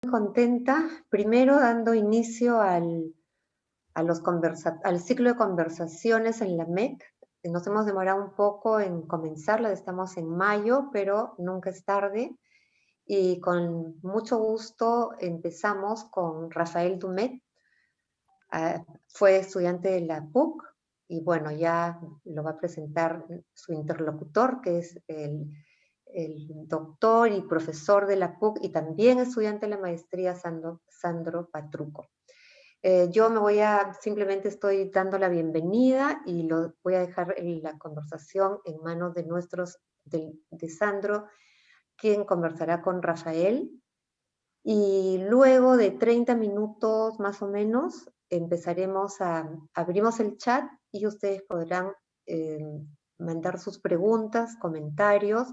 Contenta, primero dando inicio al ciclo de conversaciones en la MEC. Nos hemos demorado un poco en comenzarla, estamos en mayo, pero nunca es tarde. Y con mucho gusto empezamos con Rafael Dumet. Fue estudiante de la PUC y bueno, ya lo va a presentar su interlocutor, que es el doctor y profesor de la PUC y también estudiante de la maestría Sandro Patruco. Yo simplemente estoy dando la bienvenida y lo voy a dejar en la conversación en manos de Sandro, quien conversará con Rafael. Y luego de 30 minutos más o menos, abrimos el chat y ustedes podrán eh, mandar sus preguntas, comentarios,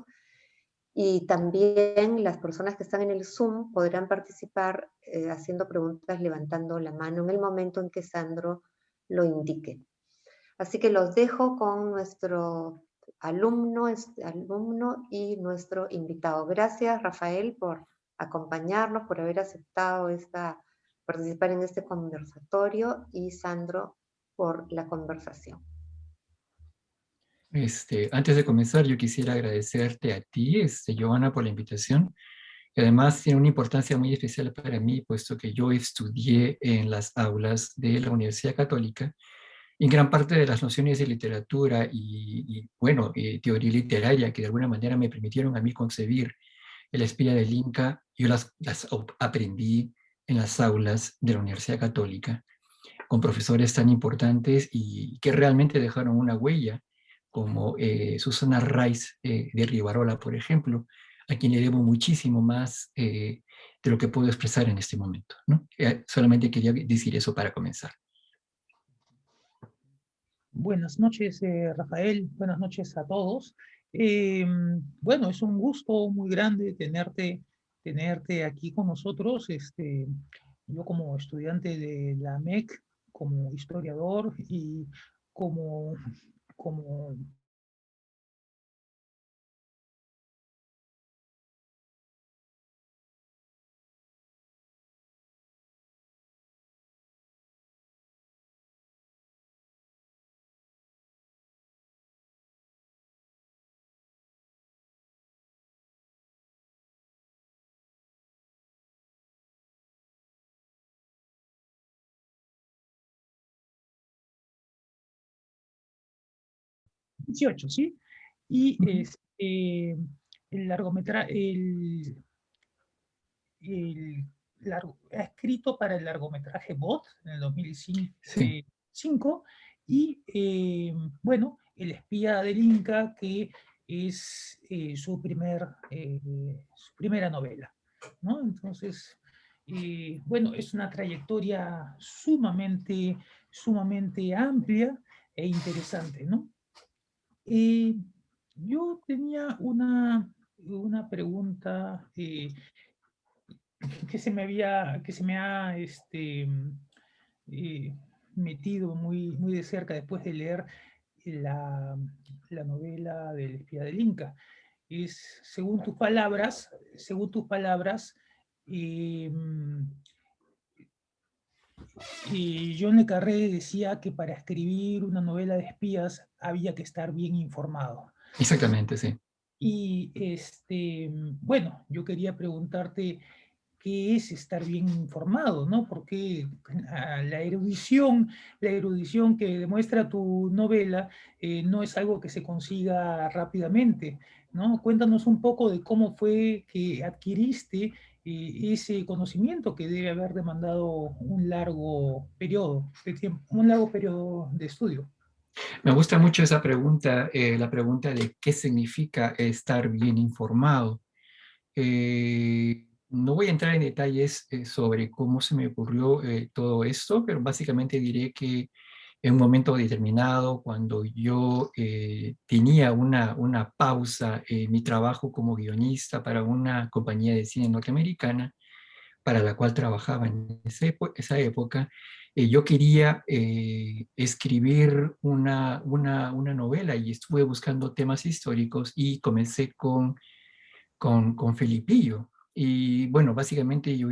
y también las personas que están en el Zoom podrán participar haciendo preguntas, levantando la mano en el momento en que Sandro lo indique. Así que los dejo con nuestro alumno y nuestro invitado. Gracias, Rafael, por acompañarnos, por haber aceptado participar en este conversatorio, y Sandro por la conversación. Antes de comenzar, yo quisiera agradecerte a ti, Giovanna, por la invitación. Y además tiene una importancia muy especial para mí, puesto que yo estudié en las aulas de la Universidad Católica y gran parte de las nociones de literatura teoría literaria que de alguna manera me permitieron a mí concebir El espía del Inca, yo aprendí en las aulas de la Universidad Católica con profesores tan importantes y que realmente dejaron una huella, como Susana Rice de Rivarola, por ejemplo, a quien le debo muchísimo más de lo que puedo expresar en este momento, ¿no? Solamente quería decir eso para comenzar. Buenas noches, Rafael. Buenas noches a todos. Bueno, es un gusto muy grande tenerte aquí con nosotros. Yo como estudiante de la MEC, como historiador y como 18, ¿sí? Y el largometraje, ha escrito para el largometraje Bot en el 2005, Sí. y bueno, El espía del Inca, que es su primera novela, ¿no? Entonces, bueno, es una trayectoria sumamente amplia e interesante, ¿no? Yo tenía una pregunta que se me ha eh, metido muy de cerca después de leer la, la novela del espía del Inca. Es, según tus palabras, eh, John le Carré decía que para escribir una novela de espías había que estar bien informado. Exactamente, sí. Y bueno, yo quería preguntarte qué es estar bien informado, ¿no? Porque la erudición que demuestra tu novela no es algo que se consiga rápidamente, ¿no? Cuéntanos un poco de cómo fue que adquiriste ese conocimiento que debe haber demandado un largo periodo de tiempo, un largo periodo de estudio. Me gusta mucho esa pregunta, la pregunta de qué significa estar bien informado. No voy a entrar en detalles sobre cómo se me ocurrió todo esto, pero básicamente diré que en un momento determinado, cuando yo tenía una pausa en mi trabajo como guionista para una compañía de cine norteamericana, para la cual trabajaba en esa época, yo quería escribir una novela y estuve buscando temas históricos y comencé con Felipillo. Y bueno, básicamente yo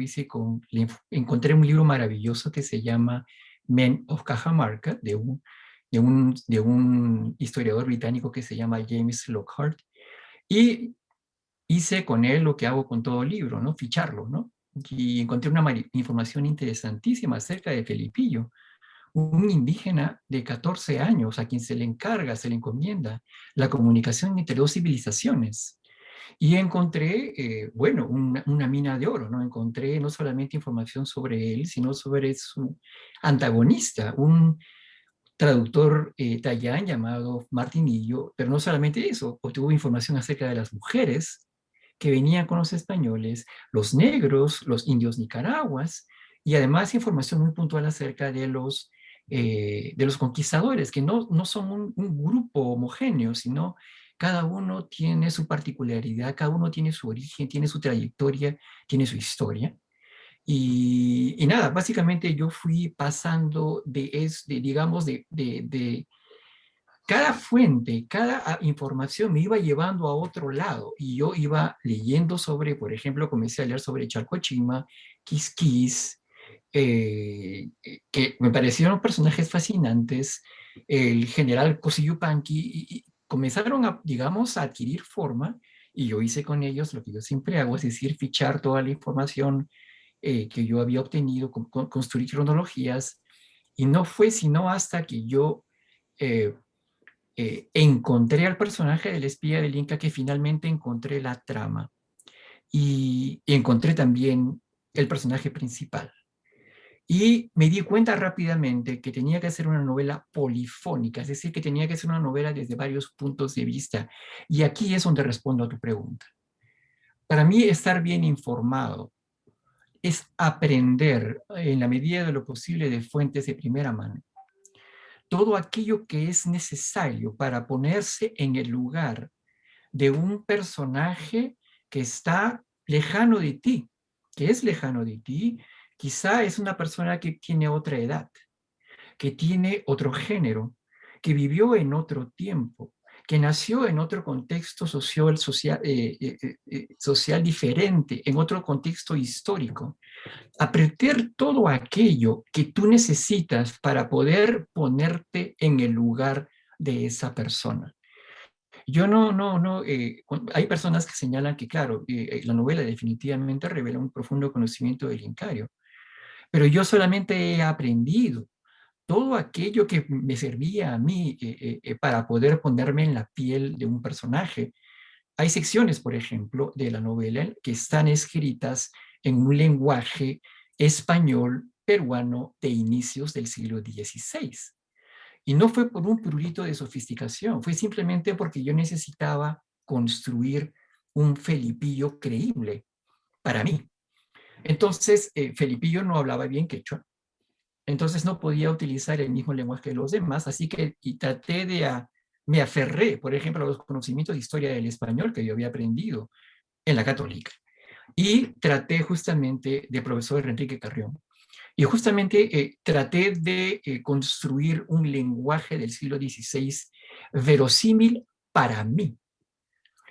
encontré un libro maravilloso que se llama Men of Cajamarca, de un historiador británico que se llama James Lockhart, y hice con él lo que hago con todo libro, ¿no? Ficharlo, ¿no? Y encontré una información interesantísima acerca de Felipillo, un indígena de 14 años a quien se le encarga, se le encomienda la comunicación entre dos civilizaciones. Y encontré, bueno, una mina de oro, ¿no? Encontré no solamente información sobre él, sino sobre su antagonista, un traductor tayán llamado Martinillo, pero no solamente eso, obtuvo información acerca de las mujeres que venían con los españoles, los negros, los indios nicaraguas, y además información muy puntual acerca de los conquistadores, que no son un grupo homogéneo, sino cada uno tiene su particularidad, cada uno tiene su origen, tiene su trayectoria, tiene su historia. Y nada, básicamente yo fui pasando digamos, de cada fuente, cada información me iba llevando a otro lado y yo iba leyendo sobre, por ejemplo, comencé a leer sobre Chalcochima, Quisquis, que me parecieron personajes fascinantes, el general Cosiyupanqui, y comenzaron a, digamos, a adquirir forma y yo hice con ellos lo que yo siempre hago, es decir, fichar toda la información que yo había obtenido, construir cronologías, y no fue sino hasta que yo eh, encontré al personaje del espía del Inca que finalmente encontré la trama y encontré también el personaje principal. Y me di cuenta rápidamente que tenía que hacer una novela polifónica, es decir, que tenía que ser una novela desde varios puntos de vista. Y aquí es donde respondo a tu pregunta. Para mí, estar bien informado es aprender en la medida de lo posible de fuentes de primera mano todo aquello que es necesario para ponerse en el lugar de un personaje que está lejano de ti, que es lejano de ti. Quizá es una persona que tiene otra edad, que tiene otro género, que vivió en otro tiempo, que nació en otro contexto social diferente, en otro contexto histórico. Aprender todo aquello que tú necesitas para poder ponerte en el lugar de esa persona. Yo hay personas que señalan que, claro, la novela definitivamente revela un profundo conocimiento del Incario, pero yo solamente he aprendido todo aquello que me servía a mí para poder ponerme en la piel de un personaje. Hay secciones, por ejemplo, de la novela que están escritas en un lenguaje español peruano de inicios del siglo XVI. Y no fue por un prurito de sofisticación, fue simplemente porque yo necesitaba construir un Felipillo creíble para mí. Entonces, Felipillo no hablaba bien quechua, entonces no podía utilizar el mismo lenguaje que los demás, así que me aferré, por ejemplo, a los conocimientos de historia del español que yo había aprendido en la Católica. Y traté justamente de profesor Enrique Carrión. Y justamente traté de construir un lenguaje del siglo XVI verosímil para mí.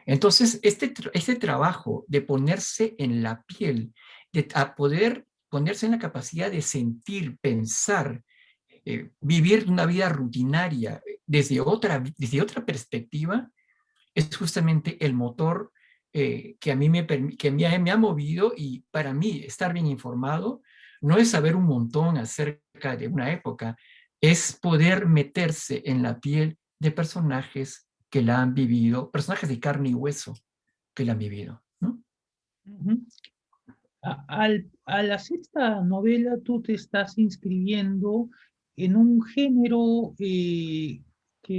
Entonces, este trabajo de ponerse en la piel, de poder ponerse en la capacidad de sentir, pensar, vivir una vida rutinaria desde otra perspectiva, es justamente el motor que a mí me ha movido. Y para mí estar bien informado no es saber un montón acerca de una época, es poder meterse en la piel de personajes que la han vivido, personajes de carne y hueso que la han vivido, ¿no? Ujú. Al hacer esta novela, tú te estás inscribiendo en un género que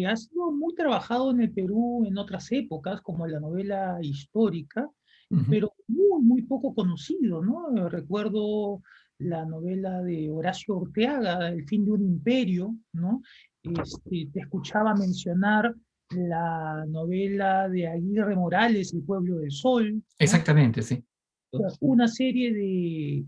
ha sido muy trabajado en el Perú en otras épocas, como la novela histórica, Ujú. pero muy poco conocido, ¿no? Recuerdo la novela de Horacio Orteaga, El fin de un imperio, ¿no? Te escuchaba mencionar la novela de Aguirre Morales, El pueblo del sol, ¿no? Exactamente, sí. Una serie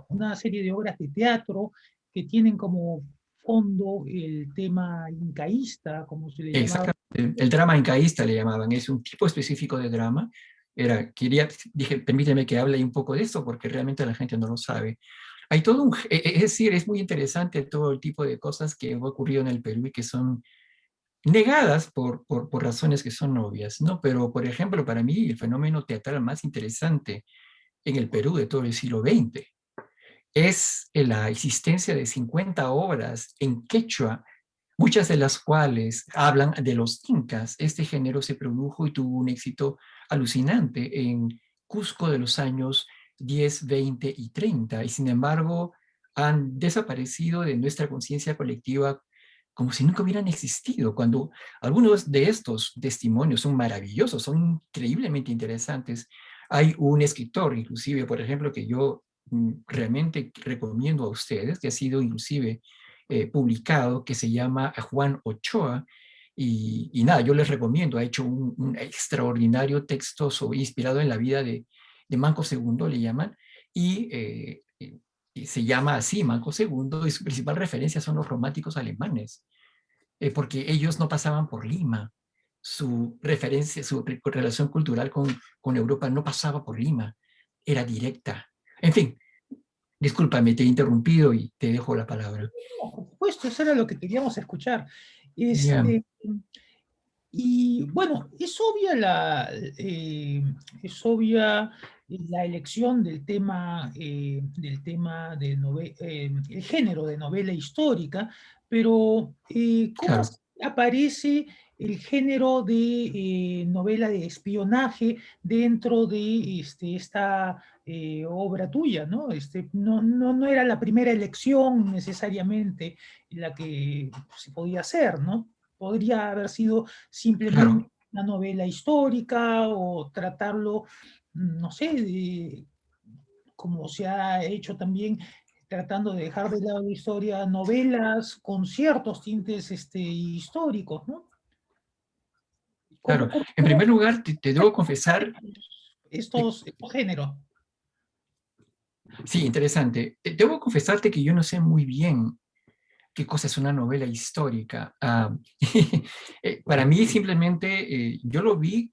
una serie de obras de teatro que tienen como fondo el tema incaísta, como se le llamaba. Exactamente. El drama incaísta le llamaban, es un tipo específico de drama Dije, permíteme que hable un poco de esto porque realmente la gente no lo sabe. Hay todo es decir, es muy interesante todo el tipo de cosas que han ocurrido en el Perú y que son negadas por razones que son obvias, ¿no? Pero, por ejemplo, para mí el fenómeno teatral más interesante en el Perú de todo el siglo XX es la existencia de 50 obras en quechua, muchas de las cuales hablan de los incas. Este género se produjo y tuvo un éxito alucinante en Cusco de los años 10, 20 y 30, y sin embargo han desaparecido de nuestra conciencia colectiva como si nunca hubieran existido, cuando algunos de estos testimonios son maravillosos, son increíblemente interesantes. Hay un escritor, inclusive, por ejemplo, que yo realmente recomiendo a ustedes, que ha sido inclusive publicado, que se llama Juan Ochoa, y nada, yo les recomiendo, ha hecho un extraordinario texto inspirado en la vida de Manco II, le llaman, y se llama así, Manco II, y su principal referencia son los románticos alemanes, porque ellos no pasaban por Lima. Su referencia, su relación cultural con Europa no pasaba por Lima, era directa. En fin, discúlpame, te he interrumpido y te dejo la palabra. No, por supuesto, eso era lo que queríamos escuchar. Yeah. Y bueno, es obvia la elección del tema de el género de novela histórica, pero ¿cómo Claro. aparece el género de novela de espionaje dentro de esta obra tuya, ¿no? No era la primera elección necesariamente la que se podía hacer, ¿no? Podría haber sido simplemente Claro. una novela histórica o tratarlo, no sé, como se ha hecho también, tratando de dejar de lado la historia, novelas con ciertos tintes históricos, ¿no? Claro. En ¿Cómo primer lugar, te debo confesar, estos géneros? sí, interesante. Debo confesarte que yo no sé muy bien qué cosa es una novela histórica. Para mí simplemente yo lo vi,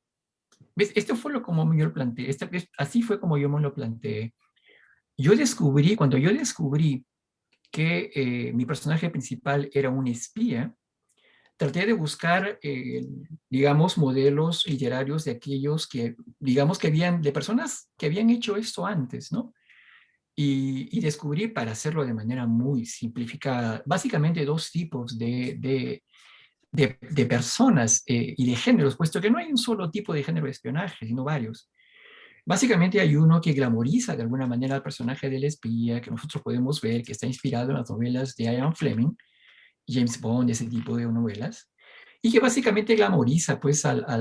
¿ves? Esto fue como yo lo planteé, así fue como yo me lo planteé. Cuando yo descubrí que mi personaje principal era un espía, traté de buscar, digamos, modelos literarios de aquellos que, digamos, de personas que habían hecho esto antes, ¿no? Y descubrí, para hacerlo de manera muy simplificada, básicamente dos tipos de personas y de géneros, puesto que no hay un solo tipo de género de espionaje, sino varios. Básicamente hay uno que glamoriza de alguna manera al personaje del espía, que nosotros podemos ver que está inspirado en las novelas de Ian Fleming, James Bond, ese tipo de novelas, y que básicamente glamoriza pues al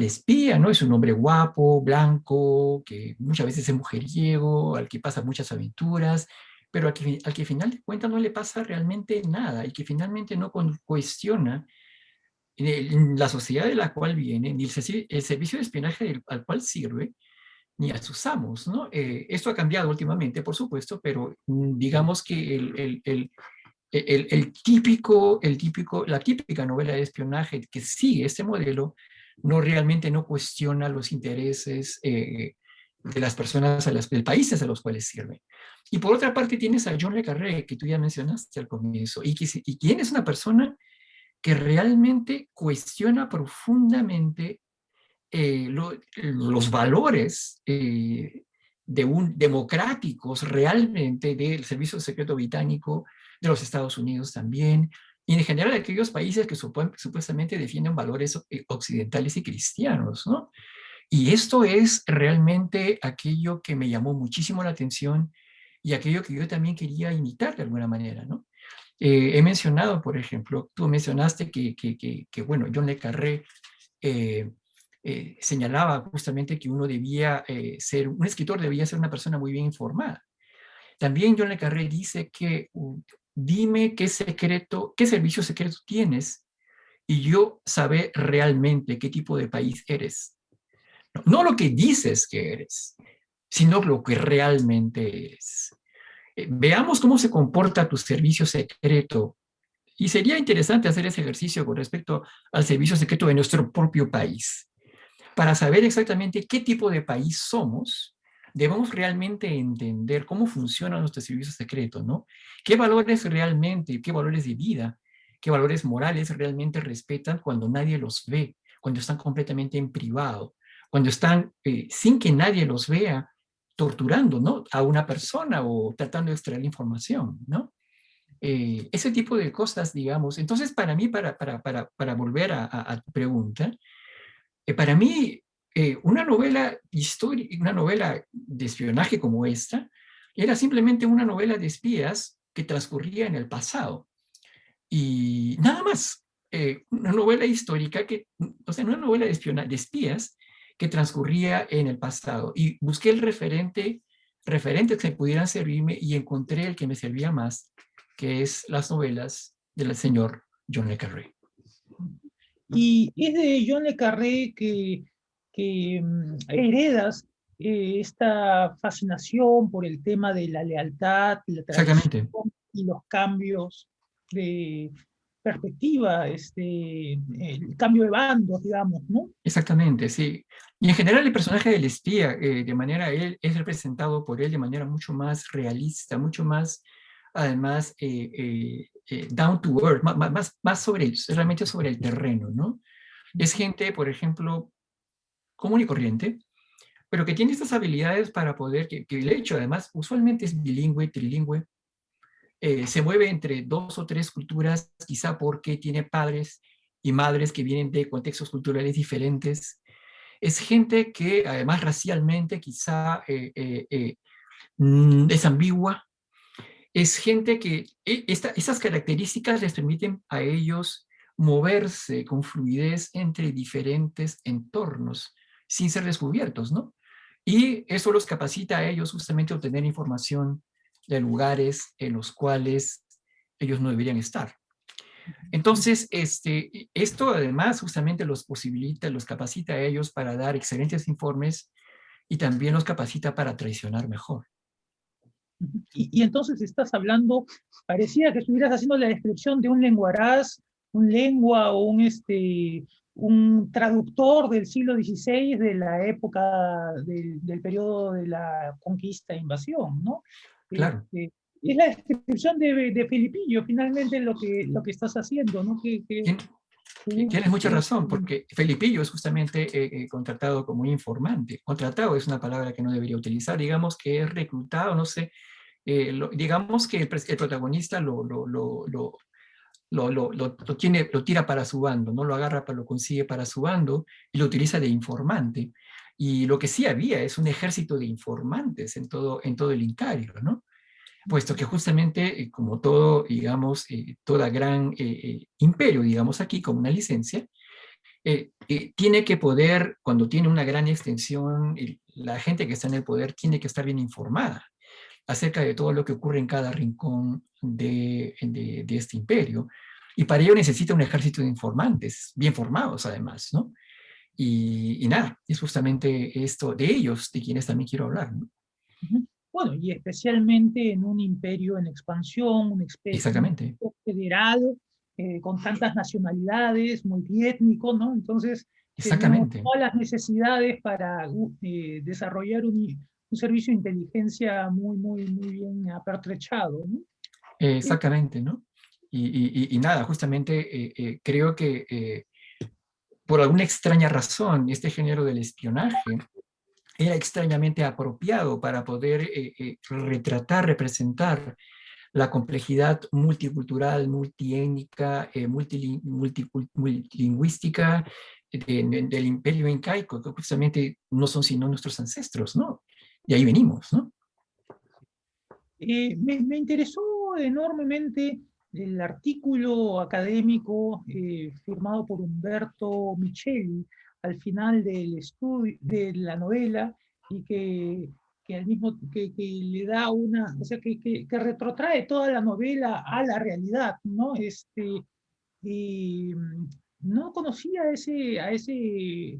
espía, ¿no? Es un hombre guapo, blanco, que muchas veces es mujeriego, al que pasa muchas aventuras, pero al que al final de cuentas no le pasa realmente nada y que finalmente no cuestiona la sociedad de la cual viene, ni el servicio de espionaje al cual sirve, ni a sus amos, ¿no? Esto ha cambiado últimamente, por supuesto, pero digamos que la típica novela de espionaje que sigue este modelo no realmente no cuestiona los intereses de las personas, de países a los cuales sirve. Y por otra parte tienes a John le Carré, que tú ya mencionaste al comienzo, y quien es una persona que realmente cuestiona profundamente los valores democráticos realmente del Servicio Secreto Británico, de los Estados Unidos también, y en general de aquellos países que supuestamente defienden valores occidentales y cristianos, ¿no? Y esto es realmente aquello que me llamó muchísimo la atención y aquello que yo también quería imitar de alguna manera, ¿no? He mencionado, por ejemplo, tú mencionaste bueno, John le Carré señalaba justamente que uno debía un escritor debía ser una persona muy bien informada. También John le Carré dice que dime qué servicio secreto tienes y yo saber realmente qué tipo de país eres. No lo que dices que eres, sino lo que realmente eres. Veamos cómo se comporta tu servicio secreto. Y sería interesante hacer ese ejercicio con respecto al servicio secreto de nuestro propio país. para saber exactamente qué tipo de país somos, debemos realmente entender cómo funciona nuestro servicio secreto, ¿no? ¿Qué valores realmente, qué valores de vida, qué valores morales realmente respetan cuando nadie los ve, cuando están completamente en privado, cuando están sin que nadie los vea, torturando, ¿no? A una persona o tratando de extraer información, ¿no? Ese tipo de cosas, digamos. Entonces, para mí, para volver a tu pregunta, para mí, una novela histórica, una novela de espionaje como esta, era simplemente una novela de espías que transcurría en el pasado. Y nada más, una novela histórica que, o sea, una novela de, de espías que transcurría en el pasado. Y busqué el referentes que pudieran servirme y encontré el que me servía más, que es las novelas del señor John le Carré. Y es de John le Carré que heredas esta fascinación por el tema de la lealtad, la traición Exactamente. y los cambios de perspectiva, el cambio de bandos, digamos, ¿no? Exactamente, sí. Y en general el personaje del espía, de manera, él es representado por él de manera mucho más realista, mucho más, además, down to earth, más sobre, realmente sobre el terreno, ¿no? Es gente, por ejemplo, común y corriente, pero que tiene estas habilidades para poder, que el hecho, además, usualmente es bilingüe, trilingüe, se mueve entre dos o tres culturas, quizá porque tiene padres y madres que vienen de contextos culturales diferentes. Es gente que además racialmente quizá es ambigua. Es gente que esas características les permiten a ellos moverse con fluidez entre diferentes entornos sin ser descubiertos, ¿no? Y eso los capacita a ellos justamente a obtener información de lugares en los cuales ellos no deberían estar. Entonces, esto además justamente los posibilita, los capacita a ellos para dar excelentes informes y también los capacita para traicionar mejor. Y entonces estás hablando, parecía que estuvieras haciendo la descripción de un lenguaraz, un lengua o un traductor del siglo XVI de la época del periodo de la conquista e invasión, ¿no? Claro. Es la descripción de Felipillo, finalmente lo que estás haciendo, ¿no? Tienes mucha razón, porque Felipillo es justamente contratado como informante. Contratado es una palabra que no debería utilizar, digamos que es reclutado, no sé, digamos que el protagonista lo tira para su bando, no lo agarra, lo consigue para su bando y lo utiliza de informante. Y lo que sí había es un ejército de informantes en todo el Incario, ¿no? Puesto que justamente, como todo, digamos, toda gran imperio, digamos aquí, como una licencia, tiene que poder, cuando tiene una gran extensión, la gente que está en el poder tiene que estar bien informada acerca de todo lo que ocurre en cada rincón de este imperio. Y para ello necesita un ejército de informantes, bien formados además, ¿no? Y nada, es justamente esto de ellos de quienes también quiero hablar, ¿no? Bueno, y especialmente en un imperio en expansión, un Exactamente, imperio federal, con tantas nacionalidades, multiétnico, ¿no? Entonces, tenemos exactamente, todas las necesidades para desarrollar un servicio de inteligencia muy bien apertrechado, ¿no? exactamente, ¿no? Y nada, justamente creo que por alguna extraña razón este género del espionaje era extrañamente apropiado para poder retratar, representar la complejidad multicultural, multiétnica, multilingüística del imperio incaico, que justamente no son sino nuestros ancestros, ¿no? Y ahí venimos, ¿no? Me interesó enormemente el artículo académico firmado por Umberto Micheli al final del estudio de la novela y que al mismo que le da una, o sea, que retrotrae toda la novela a la realidad, ¿no? Y no conocía a ese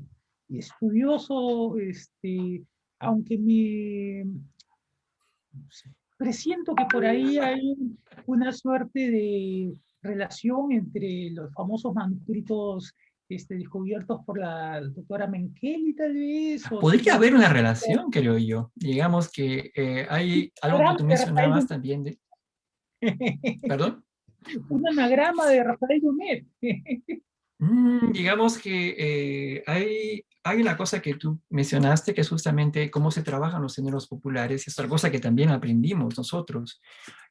estudioso, aunque presiento que por ahí hay una suerte de relación entre los famosos manuscritos descubiertos por la doctora Menkeli, tal vez, o Podría haber simplemente una relación, creo yo. Digamos que hay algo que tú de Rafael mencionabas Dumet. también de... ¿Perdón? Un anagrama de Rafael Dumet. Digamos que hay una cosa que tú mencionaste, que es justamente cómo se trabajan los géneros populares, y es otra cosa que también aprendimos nosotros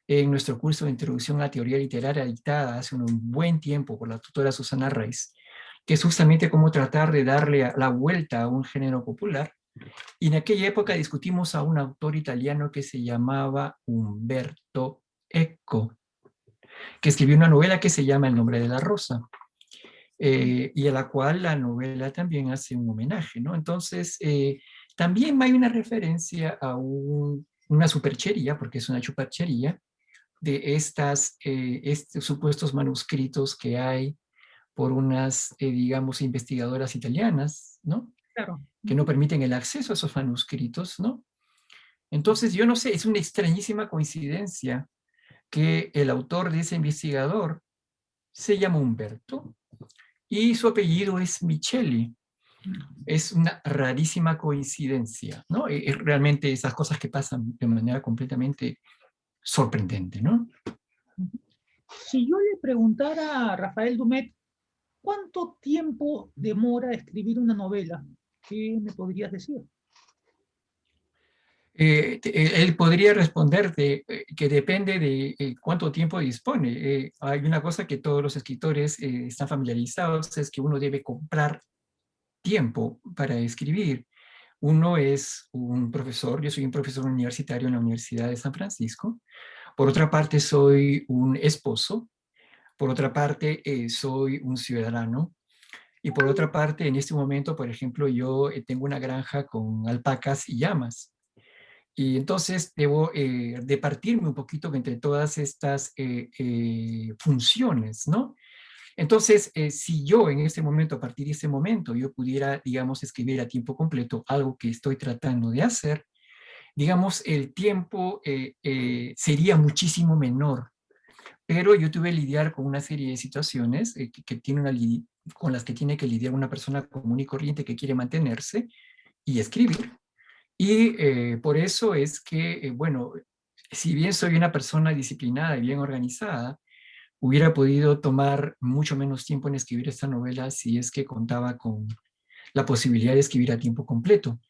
en nuestro curso de Introducción a la Teoría Literaria dictada hace un buen tiempo por la tutora Susana Reis, que es justamente cómo tratar de darle la vuelta a un género popular. Y en aquella época discutimos a un autor italiano que se llamaba Umberto Eco, que escribió una novela que se llama El nombre de la rosa. Y a la cual la novela también hace un homenaje, ¿no? Entonces, también hay una referencia a una superchería, porque es una chupachería, de estos supuestos manuscritos que hay por unas, digamos, investigadoras italianas, ¿no? Claro. Que no permiten el acceso a esos manuscritos, ¿no? Entonces, yo no sé, es una extrañísima coincidencia que el autor de ese investigador se llama Humberto y su apellido es Micheli. Es una rarísima coincidencia, ¿no? Es realmente esas cosas que pasan de manera completamente sorprendente, ¿no? Si yo le preguntara a Rafael Dumet, ¿cuánto tiempo demora escribir una novela? ¿Qué me podrías decir? Él podría responderte que depende de cuánto tiempo dispone. Hay una cosa que todos los escritores están familiarizados, es que uno debe comprar tiempo para escribir. Uno es un profesor, yo soy un profesor universitario en la Universidad de San Francisco. Por otra parte, soy un esposo. Por otra parte, soy un ciudadano. Y por otra parte, en este momento, por ejemplo, yo tengo una granja con alpacas y llamas. Y entonces debo de partirme un poquito entre todas estas funciones, ¿no? Entonces, si yo en este momento, a partir de este momento, yo pudiera, digamos, escribir a tiempo completo algo que estoy tratando de hacer, digamos, el tiempo sería muchísimo menor. Pero yo tuve que lidiar con una serie de situaciones que tiene con las que tiene que lidiar una persona común y corriente que quiere mantenerse y escribir. Y por eso es que, bueno, si bien soy una persona disciplinada y bien organizada, hubiera podido tomar mucho menos tiempo en escribir esta novela si es que contaba con la posibilidad de escribir a tiempo completo.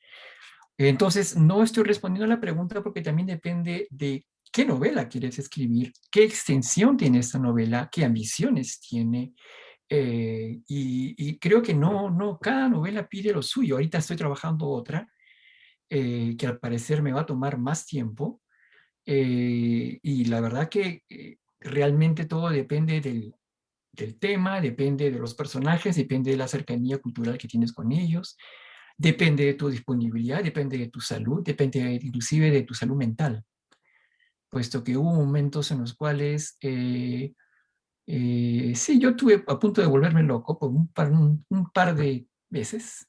Entonces, no estoy respondiendo a la pregunta porque también depende de qué novela quieres escribir, qué extensión tiene esta novela, qué ambiciones tiene. Y creo que no, cada novela pide lo suyo. Ahorita estoy trabajando otra que al parecer me va a tomar más tiempo. Y la verdad que realmente todo depende del tema, depende de los personajes, depende de la cercanía cultural que tienes con ellos, depende de tu disponibilidad, depende de tu salud, depende inclusive de tu salud mental, puesto que hubo momentos en los cuales, sí, yo estuve a punto de volverme loco por un par de veces,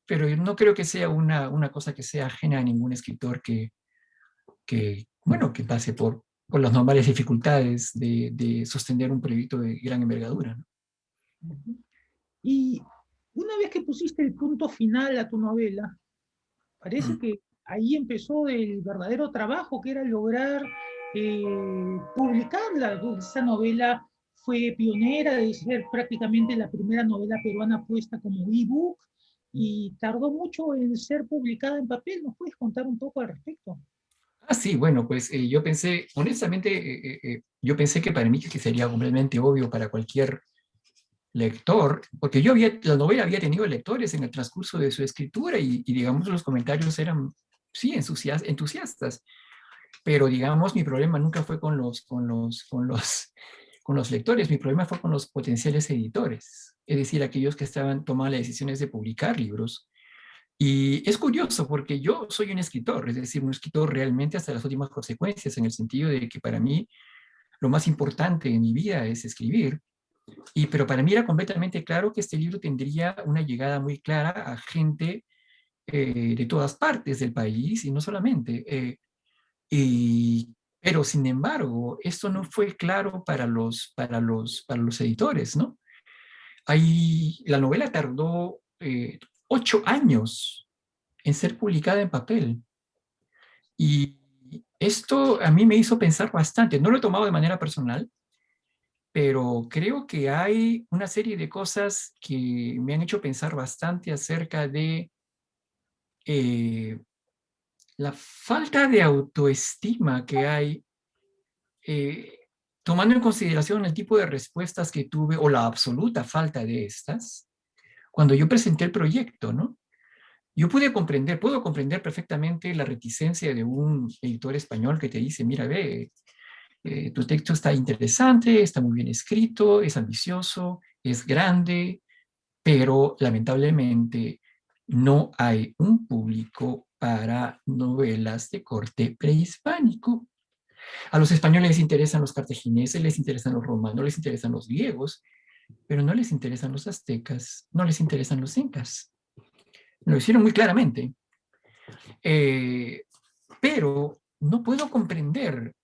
pero yo no creo que sea una cosa que sea ajena a ningún escritor bueno, que pase por las normales dificultades de sostener un proyecto de gran envergadura, ¿no? Y una vez que pusiste el punto final a tu novela, parece que ahí empezó el verdadero trabajo, que era lograr publicarla. Esa novela fue pionera de ser prácticamente la primera novela peruana puesta como ebook y tardó mucho en ser publicada en papel. ¿Nos puedes contar un poco al respecto? Ah, sí, bueno, pues yo pensé, honestamente, yo pensé que para mí que sería completamente obvio para cualquier lector, porque la novela había tenido lectores en el transcurso de su escritura y digamos, los comentarios eran, sí, entusiastas, pero digamos, mi problema nunca fue con los lectores, mi problema fue con los potenciales editores, es decir, aquellos que estaban tomando las decisiones de publicar libros. Y es curioso porque yo soy un escritor, es decir, un escritor realmente hasta las últimas consecuencias, en el sentido de que para mí lo más importante en mi vida es escribir. Pero para mí era completamente claro que este libro tendría una llegada muy clara a gente de todas partes del país y no solamente. Pero sin embargo, esto no fue claro para los editores, ¿no? La novela tardó 8 años en ser publicada en papel. Y esto a mí me hizo pensar bastante. No lo he tomado de manera personal, pero creo que hay una serie de cosas que me han hecho pensar bastante acerca de eh, la falta de autoestima que hay, eh, tomando en consideración el tipo de respuestas que tuve o la absoluta falta de estas, cuando yo presenté el proyecto, ¿no? Yo puedo comprender perfectamente la reticencia de un editor español que te dice, mira, ve, tu texto está interesante, está muy bien escrito, es ambicioso, es grande, pero lamentablemente no hay un público para novelas de corte prehispánico. A los españoles les interesan los cartagineses, les interesan los romanos, les interesan los griegos, pero no les interesan los aztecas, no les interesan los incas. Lo hicieron muy claramente. Eh, pero no puedo comprender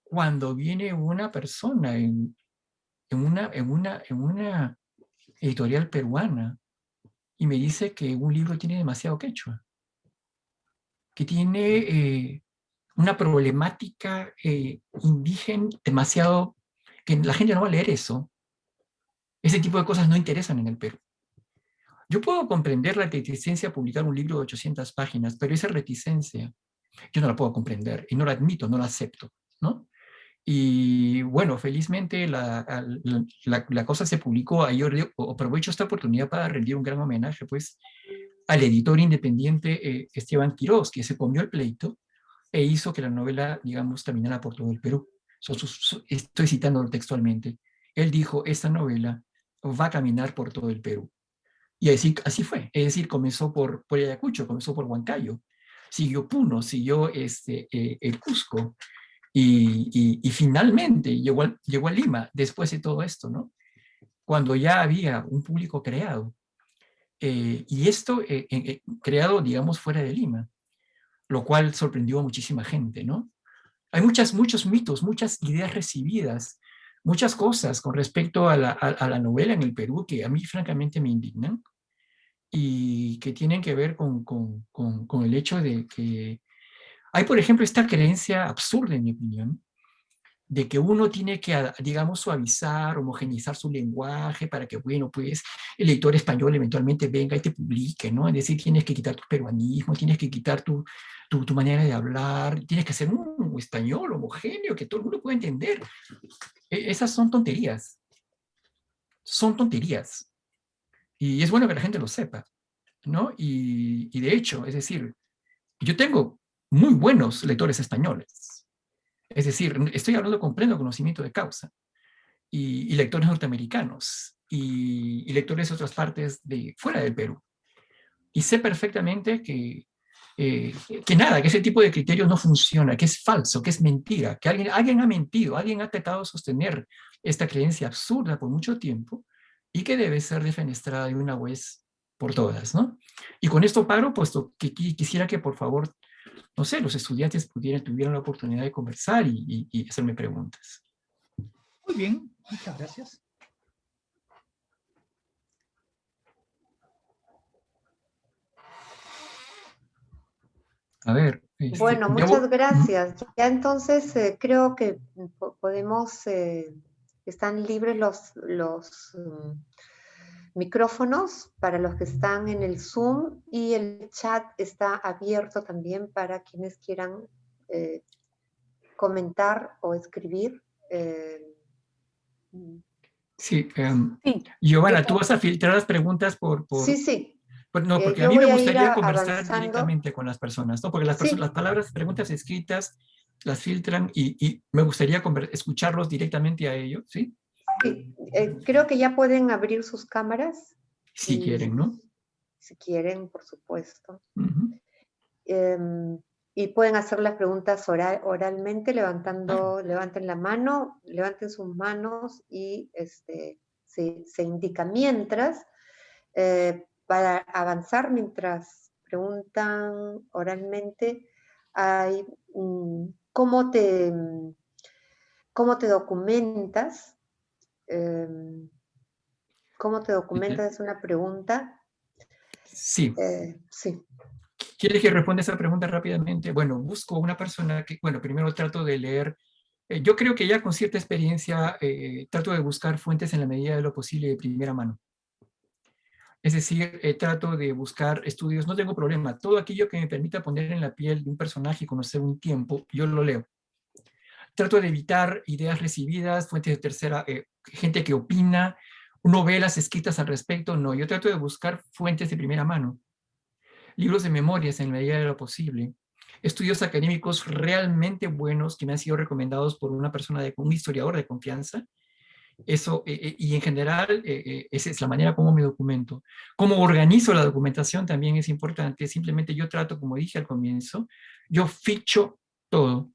cuando viene una persona en una editorial peruana y me dice que un libro tiene demasiado quechua, que tiene una problemática indígena demasiado, que la gente no va a leer eso. Ese tipo de cosas no interesan en el Perú. Yo puedo comprender la reticencia a publicar un libro de 800 páginas, pero esa reticencia yo no la puedo comprender y no la admito, no la acepto, ¿no? Y bueno, felizmente la cosa se publicó. Yo aprovecho esta oportunidad para rendir un gran homenaje, pues, al editor independiente Esteban Quirós, que se comió el pleito e hizo que la novela, digamos, caminara por todo el Perú. Estoy citándolo textualmente. Él dijo, esta novela va a caminar por todo el Perú. Y así fue. Es decir, comenzó por Ayacucho, comenzó por Huancayo, siguió Puno, siguió el Cusco, y finalmente llegó a Lima después de todo esto, ¿no? Cuando ya había un público creado. Y esto creado, digamos, fuera de Lima, lo cual sorprendió a muchísima gente, ¿no? Hay muchos mitos, muchas ideas recibidas, muchas cosas con respecto a la novela en el Perú que a mí francamente me indignan y que tienen que ver con el hecho de que hay, por ejemplo, esta creencia absurda, en mi opinión, de que uno tiene que, digamos, suavizar, homogeneizar su lenguaje para que, bueno, pues el lector español eventualmente venga y te publique, ¿no? Es decir, tienes que quitar tu peruanismo, tienes que quitar tu manera de hablar, tienes que ser un español homogéneo que todo el mundo pueda entender. Esas son tonterías. Y es bueno que la gente lo sepa, ¿no? Y de hecho, es decir, yo tengo muy buenos lectores españoles. Es decir, estoy hablando con pleno conocimiento de causa. Y lectores norteamericanos y lectores de otras partes de fuera del Perú. Y sé perfectamente que nada, que ese tipo de criterio no funciona, que es falso, que es mentira, que alguien ha mentido, alguien ha tratado de sostener esta creencia absurda por mucho tiempo y que debe ser defenestrada de una vez por todas, ¿no? Y con esto paro, puesto que quisiera que por favor, no sé, los estudiantes tuvieran la oportunidad de conversar y hacerme preguntas. Muy bien, muchas gracias. A ver. Bueno, muchas gracias. Ya entonces creo que podemos, están libres los micrófonos para los que están en el Zoom y el chat está abierto también para quienes quieran comentar o escribir. Sí, Sí, Giovanna, tú vas a filtrar las preguntas Sí, sí. no, porque a Yo mí me voy a ir gustaría conversar avanzando. directamente con las personas, ¿no? Porque Sí, las palabras, preguntas escritas, las filtran y me gustaría escucharlos directamente a ellos, ¿sí? sí. Creo que ya pueden abrir sus cámaras Si y quieren, ¿no? si quieren, por supuesto. Ujú. Y pueden hacer las preguntas oralmente, Claro. levanten la mano, levanten sus manos y se indica. Mientras, para avanzar, mientras preguntan oralmente, hay cómo te documentas, ¿Cómo te documentas? Es una pregunta. Sí. Sí. ¿Quieres que responda esa pregunta rápidamente? Bueno, busco una persona que, bueno, primero trato de leer. Yo creo que ya con cierta experiencia trato de buscar fuentes en la medida de lo posible de primera mano. Es decir, trato de buscar estudios, no tengo problema. Todo aquello que me permita poner en la piel de un personaje y conocer un tiempo, yo lo leo. Trato de evitar ideas recibidas, fuentes de tercera, gente que opina, novelas escritas al respecto. No, yo trato de buscar fuentes de primera mano. Libros de memorias en la medida de lo posible. Estudios académicos realmente buenos que me han sido recomendados por una persona, un historiador de confianza. Eso, y en general, esa es la manera como me documento. Cómo organizo la documentación también es importante. Simplemente yo trato, como dije al comienzo, yo ficho todo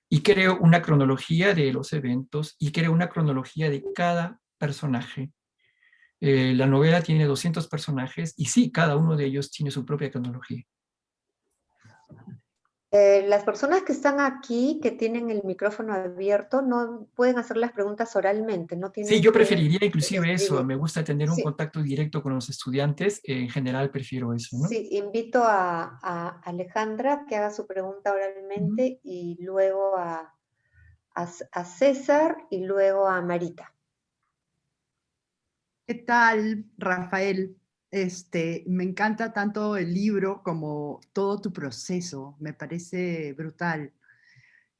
y creo una cronología de los eventos y creo una cronología de cada personaje. La novela tiene 200 personajes y sí, cada uno de ellos tiene su propia cronología. Las personas que están aquí, que tienen el micrófono abierto, no pueden hacer las preguntas oralmente, no Sí, tienen yo que preferiría inclusive eso. escribir. Me gusta tener un Sí, contacto directo con los estudiantes. En general prefiero eso, ¿no? sí, invito a Alejandra que haga su pregunta Ujú. oralmente y luego a César y luego a Marita. ¿Qué tal, Rafael? Me encanta tanto el libro como todo tu proceso, me parece brutal.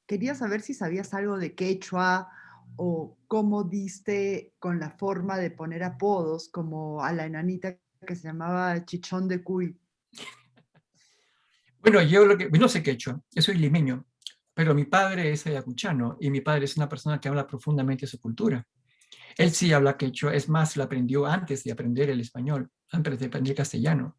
Quería saber si sabías algo de quechua o cómo diste con la forma de poner apodos, como a la enanita que se llamaba Chichón de Cuy. Bueno, yo no sé quechua, yo soy limeño, pero mi padre es ayacuchano y mi padre es una persona que habla profundamente su cultura. Él sí habla quechua, es más, lo aprendió antes de aprender el español, antes de aprender castellano.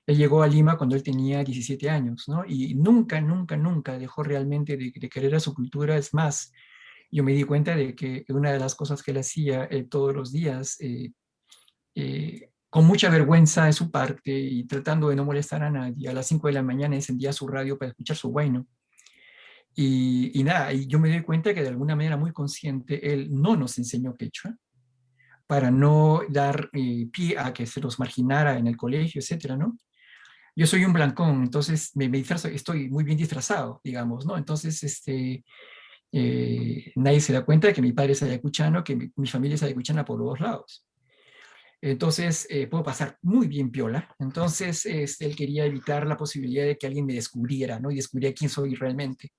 Él llegó a Lima cuando él tenía 17 años, ¿no? Y nunca, nunca, nunca dejó realmente de querer a su cultura. Es más, yo me di cuenta de que una de las cosas que él hacía todos los días, con mucha vergüenza de su parte y tratando de no molestar a nadie, a las 5 de la mañana encendía su radio para escuchar su huayno. Y nada, y yo me doy cuenta que de alguna manera muy consciente él no nos enseñó quechua para no dar pie a que se los marginara en el colegio, etcétera, ¿no? Yo soy un blancón, entonces me disfrazo, estoy muy bien disfrazado, digamos, ¿no? Entonces, nadie se da cuenta de que mi padre es ayacuchano, que mi familia es ayacuchana por los dos lados. Entonces, puedo pasar muy bien piola. Entonces, él quería evitar la posibilidad de que alguien me descubriera, ¿no? Y descubriera quién soy realmente.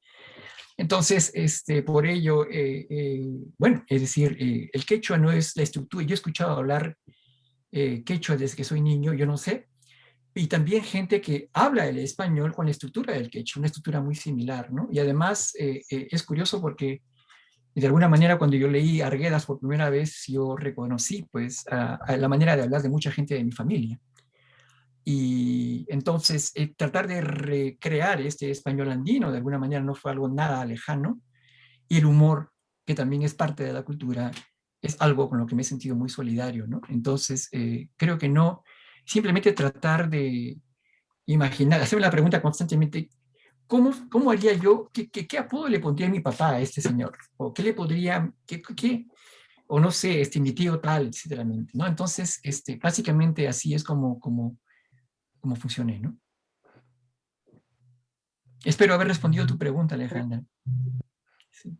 Entonces, por ello, bueno, es decir, el quechua no es la estructura. Yo he escuchado hablar quechua desde que soy niño, yo no sé. Y también gente que habla el español con la estructura del quechua, una estructura muy similar, ¿no? Y además es curioso porque de alguna manera cuando yo leí Arguedas por primera vez, yo reconocí pues a la manera de hablar de mucha gente de mi familia. Y entonces tratar de recrear este español andino de alguna manera no fue algo nada lejano. Y el humor, que también es parte de la cultura, es algo con lo que me he sentido muy solidario, ¿no? Entonces, creo que no, simplemente tratar de imaginar, hacerme la pregunta constantemente, ¿cómo haría yo, qué apodo le pondría a mi papá a este señor? ¿O qué le podría, o no sé, mi tío tal, etcétera, ¿no? Entonces, básicamente así es como funcioné, ¿no? Espero haber respondido a tu pregunta, Alejandra. Sí.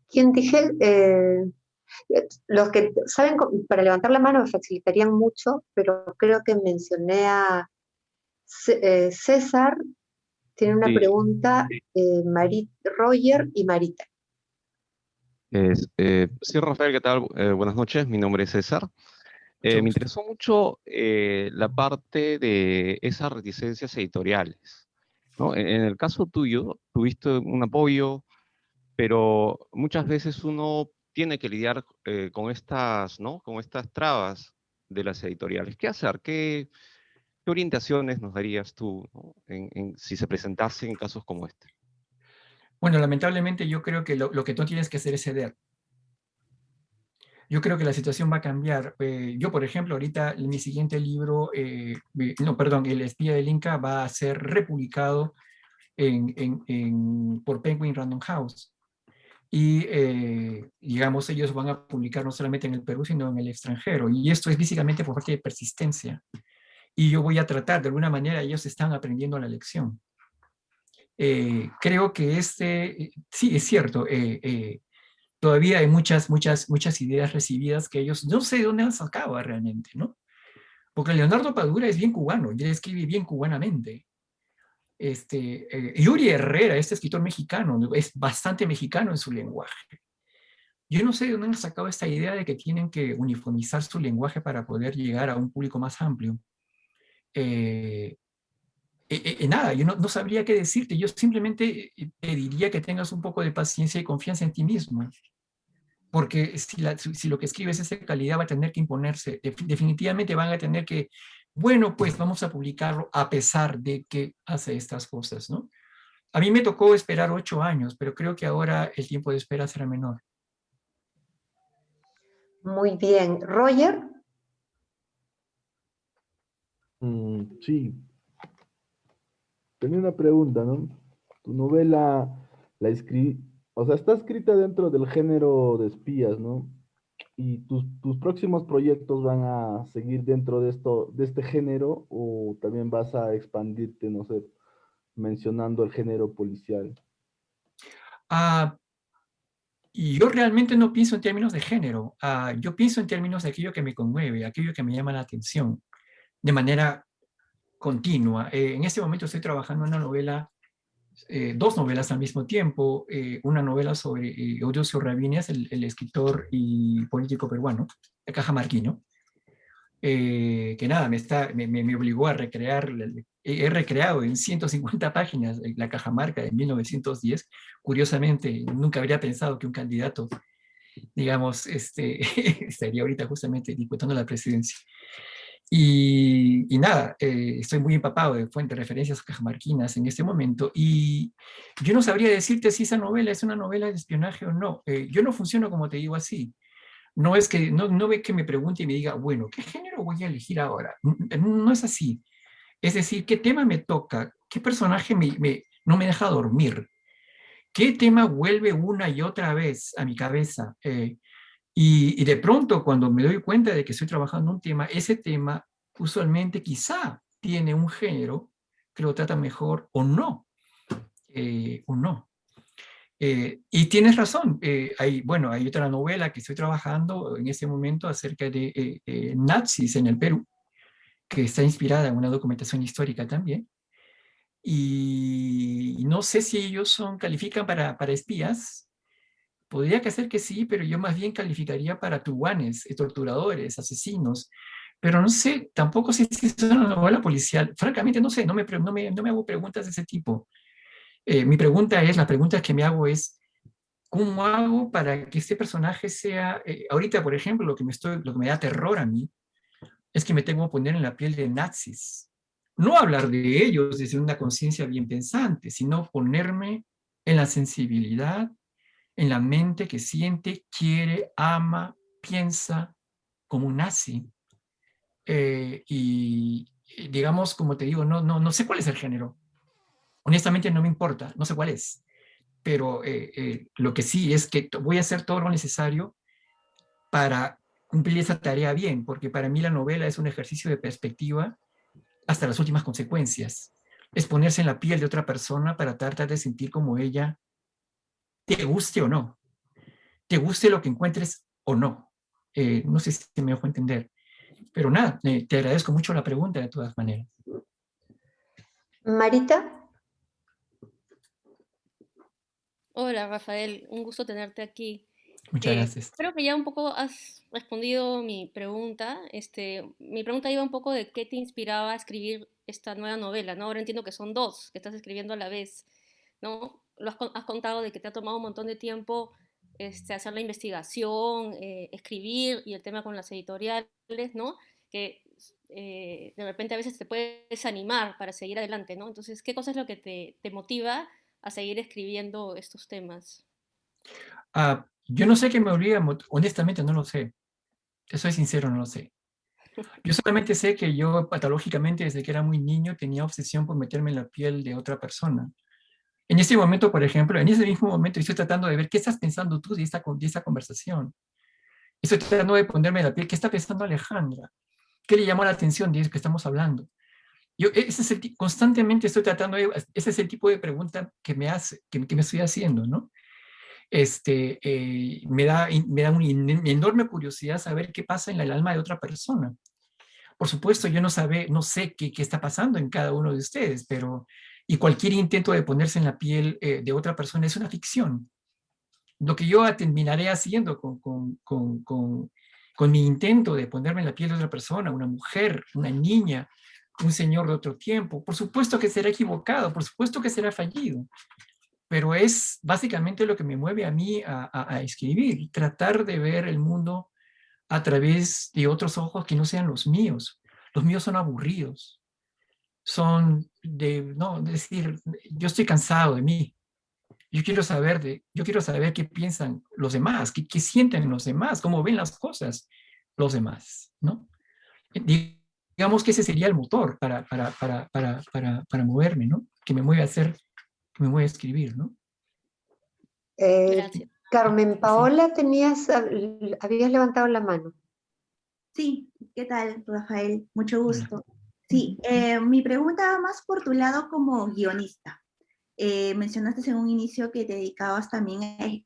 ¿Quién dije? Los que saben, para levantar la mano me facilitarían mucho, pero creo que mencioné a César, tiene una Sí, pregunta, Roger y Marita. sí, Rafael, ¿qué tal? Buenas noches, mi nombre es César. Mucho Me gusto. interesó mucho la parte de esas reticencias editoriales, ¿no? En el caso tuyo, tuviste un apoyo, pero muchas veces uno tiene que lidiar con estas, ¿no? Con estas trabas de las editoriales. ¿Qué hacer? ¿Qué orientaciones nos darías tú, ¿no? Si se presentasen casos como este? Bueno, lamentablemente yo creo que lo que tú tienes que hacer es ceder. Yo creo que la situación va a cambiar. Yo, por ejemplo, ahorita mi siguiente libro, no, perdón, El espía del Inca va a ser republicado por Penguin Random House. y, digamos, ellos van a publicar no solamente en el Perú, sino en el extranjero. Y esto es básicamente por parte de persistencia. Y yo voy a tratar, de alguna manera, ellos están aprendiendo la lección. Creo que sí, es cierto, todavía hay muchas ideas recibidas que ellos, no sé de dónde han sacado realmente, ¿no? Porque Leonardo Padura es bien cubano, y él escribe bien cubanamente. Yuri Herrera, este escritor mexicano, es bastante mexicano en su lenguaje. Yo no sé de dónde han sacado esta idea de que tienen que uniformizar su lenguaje para poder llegar a un público más amplio. Nada, yo no sabría qué decirte. Yo simplemente te diría que tengas un poco de paciencia y confianza en ti mismo. Porque si lo que escribes es de calidad, va a tener que imponerse. Definitivamente van a tener que, bueno, pues vamos a publicarlo a pesar de que hace estas cosas, ¿no? A mí me tocó esperar 8 años, pero creo que ahora el tiempo de espera será menor. Muy bien. Roger. Sí, tenía una pregunta, ¿no? Tu novela la escribí, o sea, está escrita dentro del género de espías, ¿no? ¿Y tus próximos proyectos van a seguir dentro de este género o también vas a expandirte, no sé, mencionando el género policial? Y yo realmente no pienso en términos de género. Yo pienso en términos de aquello que me conmueve, aquello que me llama la atención, de manera continua. En este momento estoy trabajando en una novela, 2 novelas al mismo tiempo. Una novela sobre Eudosio Rabines, el escritor y político peruano, de cajamarquino, que nada, me obligó a recrear, he recreado en 150 páginas la Cajamarca de 1910. Curiosamente, nunca habría pensado que un candidato, digamos, estaría ahorita justamente disputando la presidencia. Y nada, estoy muy empapado de fuentes, referencias cajamarquinas en este momento, y yo no sabría decirte si esa novela es una novela de espionaje o no. Yo no funciono, como te digo, así. No ve que me pregunte y me diga, bueno, ¿qué género voy a elegir ahora? No es así. Es decir, ¿qué tema me toca? ¿Qué personaje no me deja dormir? ¿Qué tema vuelve una y otra vez a mi cabeza? Y de pronto, cuando me doy cuenta de que estoy trabajando un tema, ese tema usualmente quizá tiene un género que lo trata mejor o no. O no. Y tienes razón, hay otra novela que estoy trabajando en este momento acerca de nazis en el Perú, que está inspirada en una documentación histórica también. Y no sé si ellos califican para espías. Podría que ser que sí, pero yo más bien calificaría para tuguanes, torturadores, asesinos. Pero no sé, tampoco sé si es una novela policial. Francamente, no sé, no me hago preguntas de ese tipo. La pregunta que me hago es, ¿cómo hago para que este personaje sea, ahorita, por ejemplo, lo que me da terror a mí es que me tengo que poner en la piel de nazis? No hablar de ellos desde una conciencia bien pensante, sino ponerme en la sensibilidad, en la mente que siente, quiere, ama, piensa como un nazi. Digamos, como te digo, no sé cuál es el género. Honestamente no me importa, no sé cuál es. Pero lo que sí es que voy a hacer todo lo necesario para cumplir esa tarea bien, porque para mí la novela es un ejercicio de perspectiva hasta las últimas consecuencias. Es ponerse en la piel de otra persona para tratar de sentir como ella, te guste o no, te guste lo que encuentres o no. No sé si me dejo entender. Pero nada, te agradezco mucho la pregunta de todas maneras. Marita. Hola, Rafael, un gusto tenerte aquí. Muchas gracias. Creo que ya un poco has respondido mi pregunta. Mi pregunta iba un poco de qué te inspiraba a escribir esta nueva novela, ¿no? Ahora entiendo que son dos, que estás escribiendo a la vez, ¿no? Has contado de que te ha tomado un montón de tiempo hacer la investigación, escribir y el tema con las editoriales, ¿no? Que de repente a veces te puedes desanimar para seguir adelante, ¿no? Entonces, ¿qué cosa es lo que te motiva a seguir escribiendo estos temas? Yo no sé qué me obliga, honestamente no lo sé. Te soy sincero, no lo sé. Yo solamente sé que yo patológicamente desde que era muy niño tenía obsesión por meterme en la piel de otra persona. En este momento, por ejemplo, en ese mismo momento estoy tratando de ver qué estás pensando tú de esta conversación. Estoy tratando de ponerme la piel, ¿qué está pensando Alejandra? ¿Qué le llamó la atención de eso que estamos hablando? Yo constantemente estoy tratando de, ese es el tipo de pregunta que me hace, que me estoy haciendo, ¿no? Me da una enorme curiosidad saber qué pasa en el alma de otra persona. Por supuesto, yo no sé qué está pasando en cada uno de ustedes, pero y cualquier intento de ponerse en la piel de otra persona es una ficción. Lo que yo terminaré haciendo con mi intento de ponerme en la piel de otra persona, una mujer, una niña, un señor de otro tiempo, por supuesto que será equivocado, por supuesto que será fallido, pero es básicamente lo que me mueve a mí a escribir, tratar de ver el mundo a través de otros ojos que no sean los míos. Los míos son aburridos, no, es decir, yo estoy cansado de mí. Yo quiero saber qué piensan los demás, qué sienten los demás, cómo ven las cosas los demás, ¿no? Digamos que ese sería el motor para moverme, ¿no? Que me mueve a escribir, ¿no? Gracias. Carmen Paola, habías levantado la mano. Sí, ¿qué tal, Rafael? Mucho gusto. Sí, mi pregunta va más por tu lado como guionista. Mencionaste en un inicio que te dedicabas también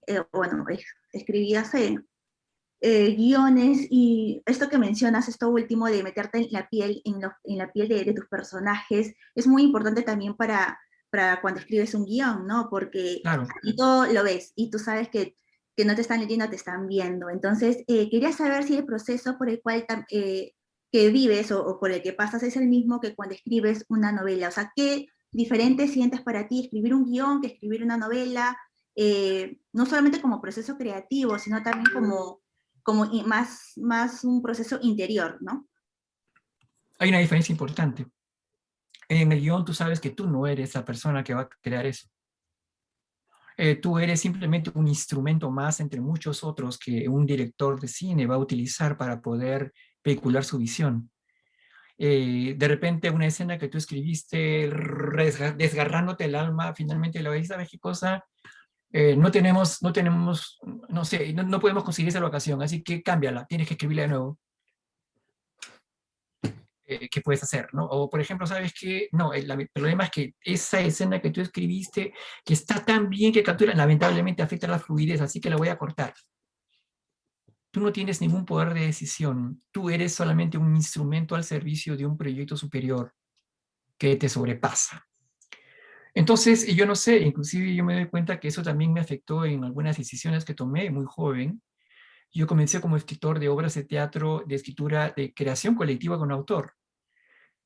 escribías guiones, y esto que mencionas, esto último de meterte en la piel, en la piel de tus personajes, es muy importante también para cuando escribes un guión, ¿no? Porque Claro. y todo lo ves y tú sabes que no te están leyendo, te están viendo. Entonces, quería saber si el proceso por el cual que vives o por el que pasas es el mismo que cuando escribes una novela. O sea, ¿qué diferente sientes para ti escribir un guión que escribir una novela? No solamente como proceso creativo, sino también como más un proceso interior, ¿no? Hay una diferencia importante. En el guión tú sabes que tú no eres la persona que va a crear eso. Tú eres simplemente un instrumento más entre muchos otros que un director de cine va a utilizar para poder vehicular su visión. De repente una escena que tú escribiste desgarrándote el alma, finalmente lo ves, ¿sabes qué cosa? No sé, no podemos conseguir esa locación, así que cámbiala, tienes que escribirla de nuevo. ¿Qué puedes hacer, ¿no? O, por ejemplo, ¿sabes qué? No, el problema es que esa escena que tú escribiste, que está tan bien que captura, lamentablemente afecta la fluidez, así que la voy a cortar. Tú no tienes ningún poder de decisión. Tú eres solamente un instrumento al servicio de un proyecto superior que te sobrepasa. Entonces, yo no sé, inclusive yo me doy cuenta que eso también me afectó en algunas decisiones que tomé muy joven. Yo comencé como escritor de obras de teatro, de escritura, de creación colectiva con autor.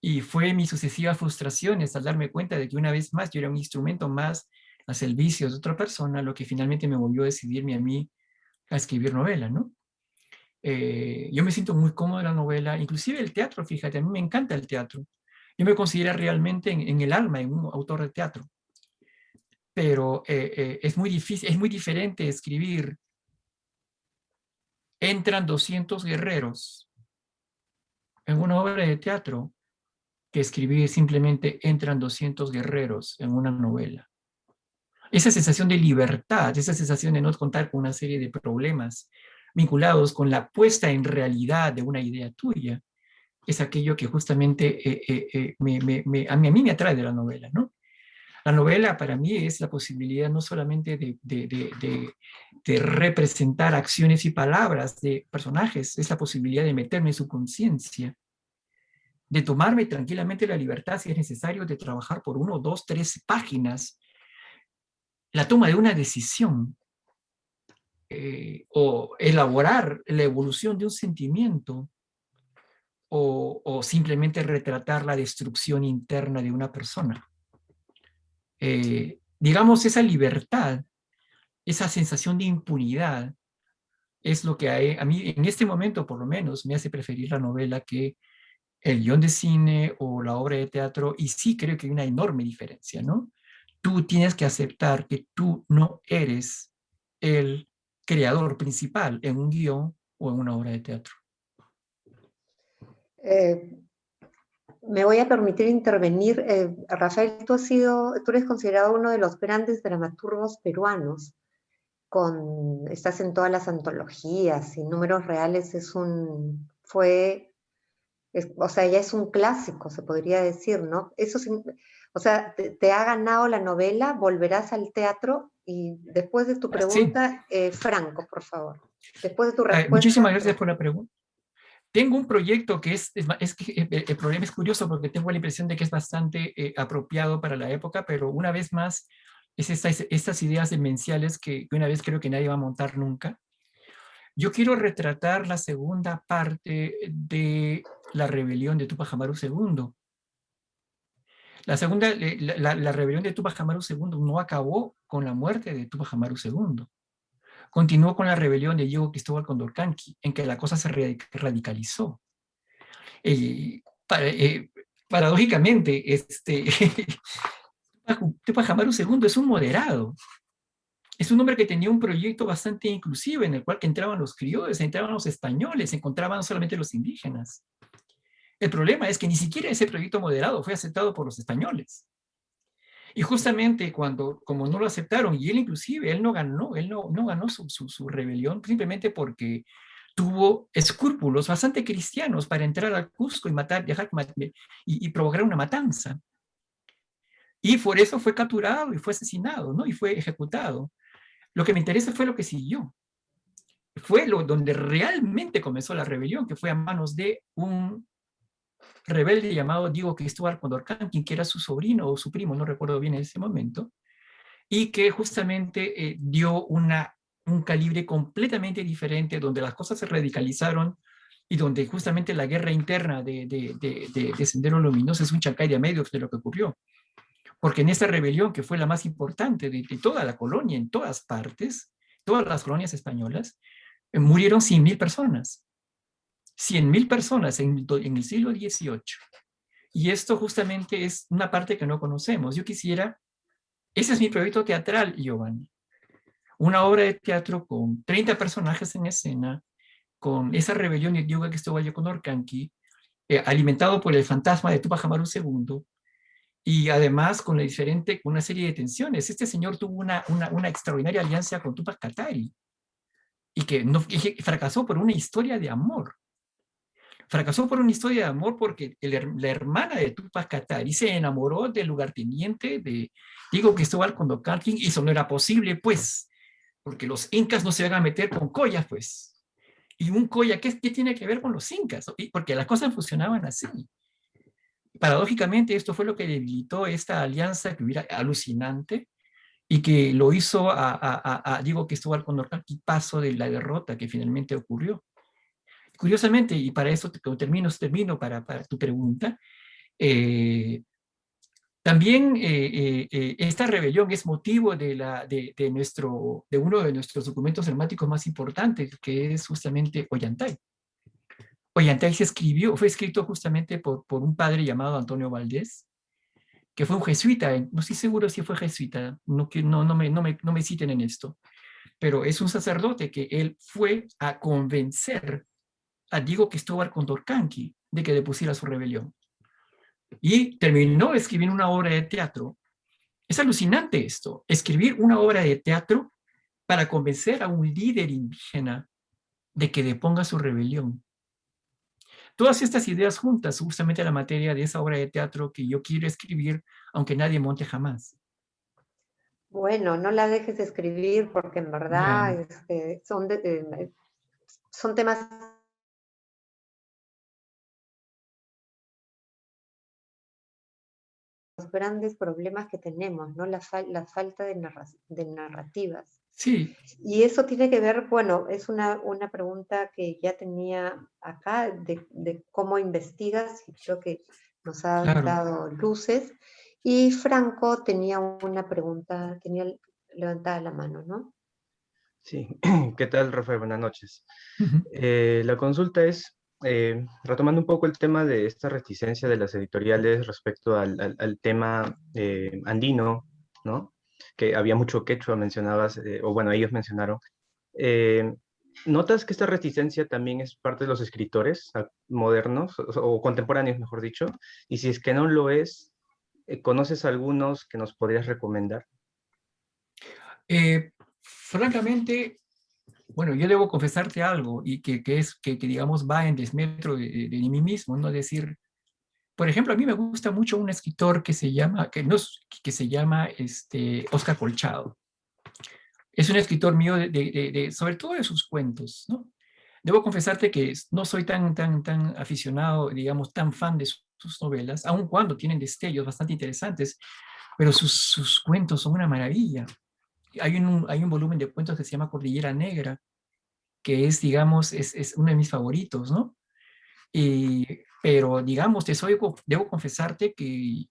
Y fue mis sucesivas frustraciones al darme cuenta de que una vez más yo era un instrumento más al servicio de otra persona, lo que finalmente me volvió a decidirme a mí a escribir novela, ¿no? Yo me siento muy cómodo en la novela, inclusive el teatro, fíjate, a mí me encanta el teatro. Yo me considero realmente en el alma, en un autor de teatro. Pero es muy difícil, es muy diferente escribir entran 200 guerreros en una obra de teatro que escribir simplemente entran 200 guerreros en una novela. Esa sensación de libertad, esa sensación de no contar con una serie de problemas vinculados con la puesta en realidad de una idea tuya, es aquello que justamente a mí me atrae de la novela, ¿no? La novela para mí es la posibilidad no solamente de representar acciones y palabras de personajes, es la posibilidad de meterme en su conciencia, de tomarme tranquilamente la libertad, si es necesario, de trabajar por 1, 2, 3 páginas, la toma de una decisión, o elaborar la evolución de un sentimiento, o simplemente retratar la destrucción interna de una persona. Digamos, esa libertad, esa sensación de impunidad, es lo que a mí, en este momento por lo menos, me hace preferir la novela que el guión de cine o la obra de teatro, y sí creo que hay una enorme diferencia, ¿no? Tú tienes que aceptar que tú no eres el creador principal en un guión o en una obra de teatro. me voy a permitir intervenir. Rafael, tú eres considerado uno de los grandes dramaturgos peruanos. Estás en todas las antologías y Números Reales o sea, ya es un clásico, se podría decir, ¿no? O sea, te ha ganado la novela, volverás al teatro, y después de tu pregunta, sí. Franco, por favor. Después de tu respuesta. Muchísimas gracias por la pregunta. Tengo un proyecto que es que el problema es curioso porque tengo la impresión de que es bastante apropiado para la época, pero una vez más, es estas ideas demenciales que una vez creo que nadie va a montar nunca. Yo quiero retratar la segunda parte de la rebelión de Túpac Amaru II. La rebelión de Túpac Amaru II no acabó con la muerte de Túpac Amaru II. Continuó con la rebelión de Diego Cristóbal Condorcanqui, en que la cosa se radicalizó. Paradójicamente, Túpac Amaru II es un moderado. Es un hombre que tenía un proyecto bastante inclusivo, en el cual que entraban los criollos, entraban los españoles, se encontraban solamente los indígenas. El problema es que ni siquiera ese proyecto moderado fue aceptado por los españoles. Y justamente como no lo aceptaron, y él inclusive, él no ganó su rebelión, simplemente porque tuvo escrúpulos bastante cristianos para entrar al Cusco y y provocar una matanza. Y por eso fue capturado y fue asesinado, ¿no? Y fue ejecutado. Lo que me interesa fue lo que siguió. Fue donde realmente comenzó la rebelión, que fue a manos de un rebelde llamado Diego Cristóbal Condorcanqui, que era su sobrino o su primo, no recuerdo bien en ese momento, y que justamente dio un calibre completamente diferente, donde las cosas se radicalizaron y donde justamente la guerra interna de Sendero Luminoso es un chancay de a medios de lo que ocurrió. Porque en esta rebelión, que fue la más importante de toda la colonia, en todas partes, todas las colonias españolas, murieron 100.000 personas. 100.000 personas en el siglo XVIII. Y esto justamente es una parte que no conocemos. Yo quisiera, ese es mi proyecto teatral, Giovanni. Una obra de teatro con 30 personajes en escena, con esa rebelión de Diego Cristóbal Condorcanqui, alimentado por el fantasma de Túpac Amaru II, y además con una serie de tensiones. Este señor tuvo una extraordinaria alianza con Túpac Katari, y que fracasó por una historia de amor. Fracasó por una historia de amor porque la hermana de Túpac Katari se enamoró del lugarteniente de Diego Cristóbal Condorcanqui, y eso no era posible, pues, porque los incas no se van a meter con collas, pues. Y un colla, ¿qué tiene que ver con los incas? Porque las cosas funcionaban así. Paradójicamente, esto fue lo que debilitó esta alianza que hubiera alucinante y que lo hizo a Diego Cristóbal Condorcanqui paso de la derrota que finalmente ocurrió. Curiosamente, y para eso termino para tu pregunta, también esta rebelión es motivo de uno de nuestros documentos emblemáticos más importantes, que es justamente Ollantay. Ollantay fue escrito justamente por un padre llamado Antonio Valdés, que fue un jesuita, no estoy seguro si fue jesuita, no me citen en esto, pero es un sacerdote que él fue a convencer a Diego Cristóbal Condorcanqui de que depusiera su rebelión. Y terminó escribiendo una obra de teatro. Es alucinante esto, escribir una obra de teatro para convencer a un líder indígena de que deponga su rebelión. Todas estas ideas juntas, justamente la materia de esa obra de teatro que yo quiero escribir, aunque nadie monte jamás. Bueno, no la dejes de escribir porque en verdad son temas los grandes problemas que tenemos, ¿no? La falta de narrativas. Sí. Y eso tiene que ver, bueno, es una pregunta que ya tenía acá de cómo investigas, y creo que nos ha dado luces. Y Franco tenía una pregunta, tenía levantada la mano, ¿no? Sí, ¿qué tal, Rafael? Buenas noches. La consulta es, retomando un poco el tema de esta reticencia de las editoriales respecto al tema andino, ¿no? Que había mucho quechua, mencionabas, o bueno, ellos mencionaron. ¿Notas que esta reticencia también es parte de los escritores modernos o contemporáneos, mejor dicho? Y si es que no lo es, ¿conoces algunos que nos podrías recomendar? Francamente, bueno, yo debo confesarte algo y que digamos, va en desmetro de mí mismo, ¿no? Es decir, por ejemplo, a mí me gusta mucho un escritor que se llama, que se llama Oscar Colchado. Es un escritor mío, sobre todo de sus cuentos, ¿no? Debo confesarte que no soy tan aficionado, digamos, tan fan de sus novelas, aun cuando tienen destellos bastante interesantes, pero sus cuentos son una maravilla. Hay un volumen de cuentos que se llama Cordillera Negra, que es, digamos, es uno de mis favoritos, ¿no? Pero, digamos, debo confesarte que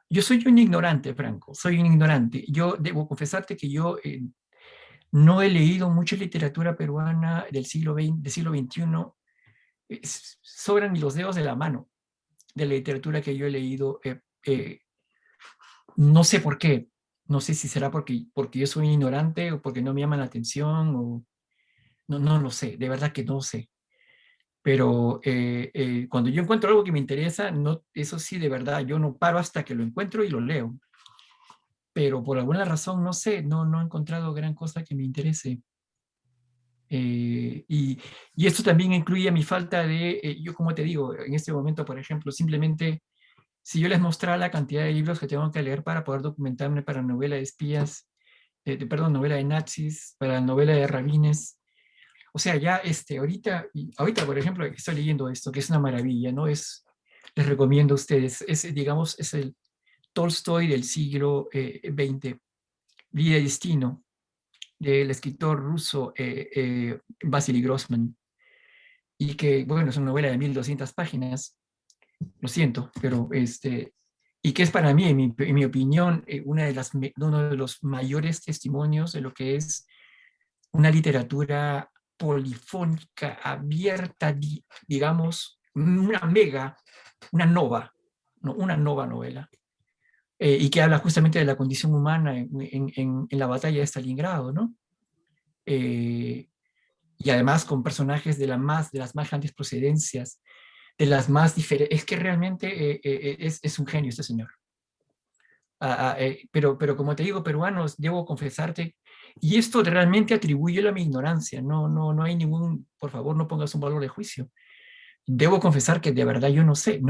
yo soy un ignorante, Franco, soy un ignorante. Yo debo confesarte que yo no he leído mucha literatura peruana del siglo XXI. Sobran los dedos de la mano de la literatura que yo he leído. No sé por qué. No sé si será porque yo soy ignorante o porque no me llaman la atención o no lo sé. De verdad que no sé. Pero cuando yo encuentro algo que me interesa, no, eso sí, de verdad, yo no paro hasta que lo encuentro y lo leo. Pero por alguna razón, no sé, no he encontrado gran cosa que me interese. Y esto también incluye mi falta yo como te digo, en este momento, por ejemplo, simplemente, si yo les mostrara la cantidad de libros que tengo que leer para poder documentarme para novela de espías, perdón, novela de nazis, para novela de rabines, o sea, ya ahorita, por ejemplo, estoy leyendo esto, que es una maravilla, ¿no? Les recomiendo a ustedes, digamos, es el Tolstoy del siglo XX, Vida y Destino, del escritor ruso Vasily Grossman, y que, bueno, es una novela de 1200 páginas, lo siento, pero y que es para mí, en mi opinión, uno de los mayores testimonios de lo que es una literatura polifónica, abierta, digamos, una nova, ¿no? Una nova novela, y que habla justamente de la condición humana en la batalla de Stalingrado, ¿no? Y además con personajes de las más grandes procedencias, de las más diferentes. Es que realmente es un genio este señor. Pero como te digo, peruanos, debo confesarte, y esto realmente atribuye a mi ignorancia, no hay ningún, por favor, no pongas un valor de juicio. Debo confesar que de verdad yo no sé,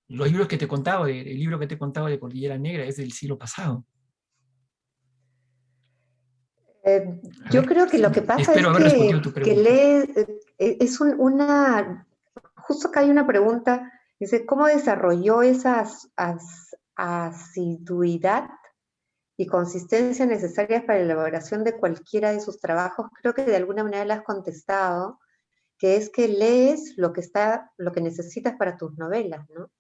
los libros que te contaba, el libro que te contaba de Cordillera Negra es del siglo pasado. Yo creo que lo que pasa espero haber respondido tu pregunta. Justo acá hay una pregunta, dice, ¿cómo desarrolló esa asiduidad y consistencia necesarias para la elaboración de cualquiera de sus trabajos? Creo que de alguna manera le has contestado, que es que lees lo que necesitas para tus novelas, ¿no?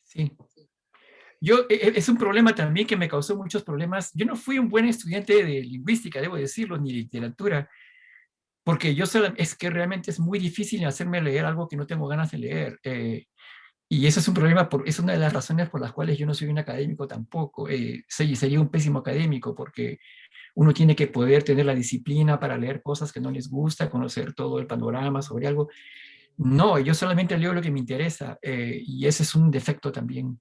Sí. Es un problema también que me causó muchos problemas. Yo no fui un buen estudiante de lingüística, debo decirlo, ni de literatura, porque es que realmente es muy difícil hacerme leer algo que no tengo ganas de leer. Y eso es un problema, es una de las razones por las cuales yo no soy un académico tampoco. Sería un pésimo académico, porque uno tiene que poder tener la disciplina para leer cosas que no les gusta, conocer todo el panorama sobre algo. No, yo solamente leo lo que me interesa, y ese es un defecto también.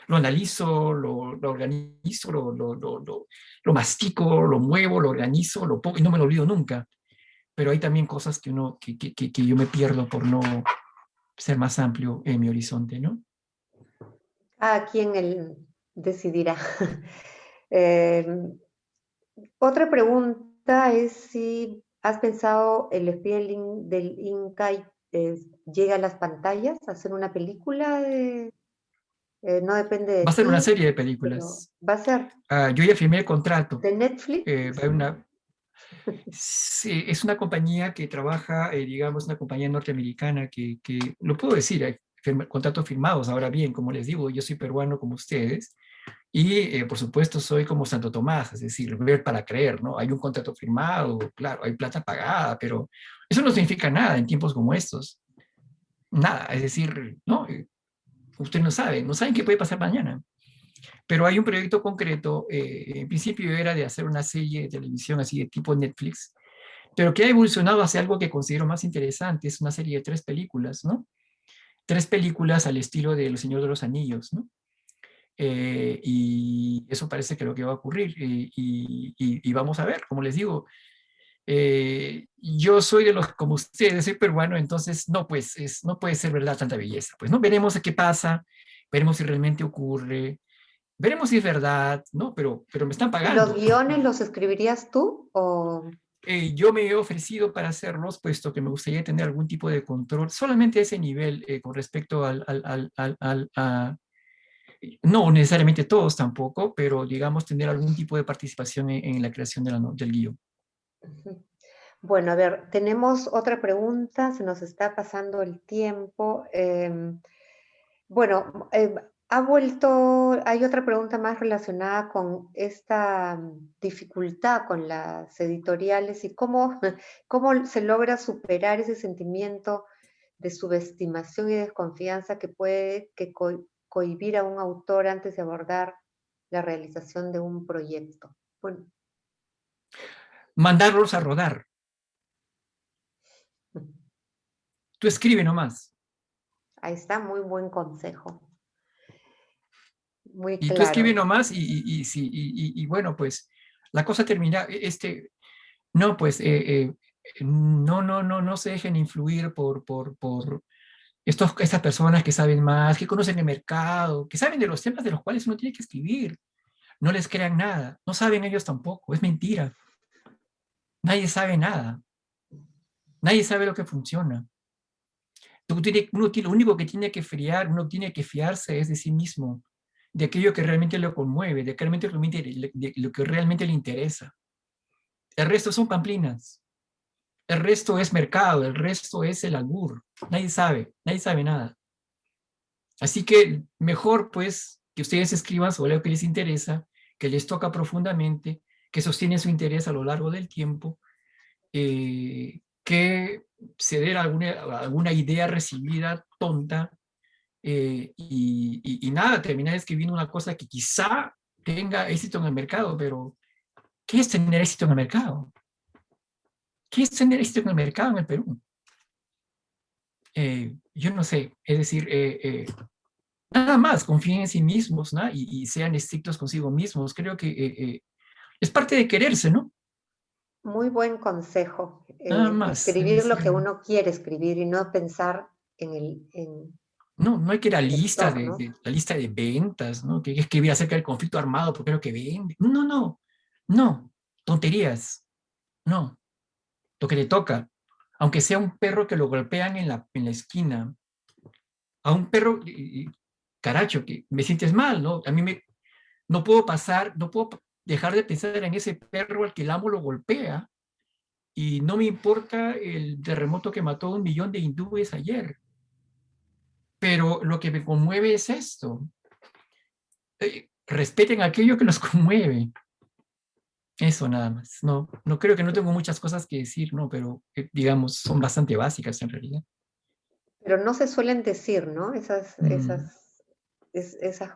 Lo analizo, lo organizo, lo mastico, lo muevo, lo organizo, lo pongo y no me lo olvido nunca. Pero hay también cosas que yo me pierdo por no ser más amplio en mi horizonte, ¿no? Cada quien él decidirá. Otra pregunta es si has pensado el espía del Inca llega a las pantallas, hacer una película no depende de Va a ser ti, una serie de películas. Va a ser. Yo ya firmé el contrato. ¿De Netflix? Sí, es una compañía que trabaja, digamos, una compañía norteamericana que lo puedo decir, hay contratos firmados. Ahora bien, como les digo, yo soy peruano como ustedes y, por supuesto, soy como Santo Tomás, es decir, ver para creer, ¿no? Hay un contrato firmado, claro, hay plata pagada, pero eso no significa nada en tiempos como estos. Nada, es decir, no, usted no saben qué puede pasar mañana. Pero hay un proyecto concreto, en principio era de hacer una serie de televisión así de tipo Netflix, pero que ha evolucionado hacia algo que considero más interesante, es una serie de 3 películas, ¿no? 3 películas al estilo de El Señor de los Anillos, ¿no? Y eso parece que lo que va a ocurrir, y vamos a ver, como les digo, yo soy de los, como ustedes, soy peruano, entonces no, pues, no puede ser verdad tanta belleza, pues, ¿no? Veremos qué pasa, veremos si realmente ocurre, veremos si es verdad, ¿no? Pero me están ¿Y los pagando. guiones los escribirías tú o...? Yo me he ofrecido para hacerlos, puesto que me gustaría tener algún tipo de control, solamente a ese nivel, con respecto no necesariamente todos tampoco, pero digamos tener algún tipo de participación en la creación del guión. Bueno, a ver, tenemos otra pregunta, se nos está pasando el tiempo. Bueno, hay otra pregunta más relacionada con esta dificultad con las editoriales y cómo, cómo se logra superar ese sentimiento de subestimación y desconfianza que puede cohibir a un autor antes de abordar la realización de un proyecto. Bueno. Mandarlos a rodar. Tú escribe nomás. Ahí está, muy buen consejo. Muy Y claro. tú escribe nomás y bueno, pues la cosa termina, no, pues no se dejen influir por estas personas que saben más, que conocen el mercado, que saben de los temas de los cuales uno tiene que escribir. No les crean nada, no saben ellos tampoco, es mentira. Nadie sabe nada. Nadie sabe lo que funciona. Lo único que tiene que uno tiene que fiarse es de sí mismo, de aquello que realmente lo conmueve, de lo que realmente le interesa. El resto son pamplinas. El resto es mercado, el resto es el albur. Nadie sabe nada. Así que mejor pues que ustedes escriban sobre lo que les interesa, que les toca profundamente, que sostiene su interés a lo largo del tiempo, que ceder a alguna idea recibida tonta, y nada, terminar escribiendo una cosa que quizá tenga éxito en el mercado, pero ¿qué es tener éxito en el mercado? ¿Qué es tener éxito en el mercado en el Perú? Yo no sé, es decir, nada más, confíen en sí mismos, ¿no? Y sean estrictos consigo mismos. Creo que es parte de quererse, ¿no? Muy buen consejo. Nada más. Escribir lo decir, que uno quiere escribir y no pensar en no hay que ir a el entorno. la lista de ventas, ¿no? Que hay que escribir acerca del conflicto armado porque es lo que vende. No, tonterías. No, lo que te toca. Aunque sea un perro que lo golpean en la esquina, a un perro, caracho, que me sientes mal, ¿no? No puedo dejar de pensar en ese perro al que el amo lo golpea, y no me importa el terremoto que mató a 1 millón de hindúes ayer. Pero lo que me conmueve es esto. Respeten aquello que los conmueve. Eso nada más. No creo que no tengo muchas cosas que decir, ¿no? Pero digamos, son bastante básicas en realidad. Pero no se suelen decir, ¿no? Esas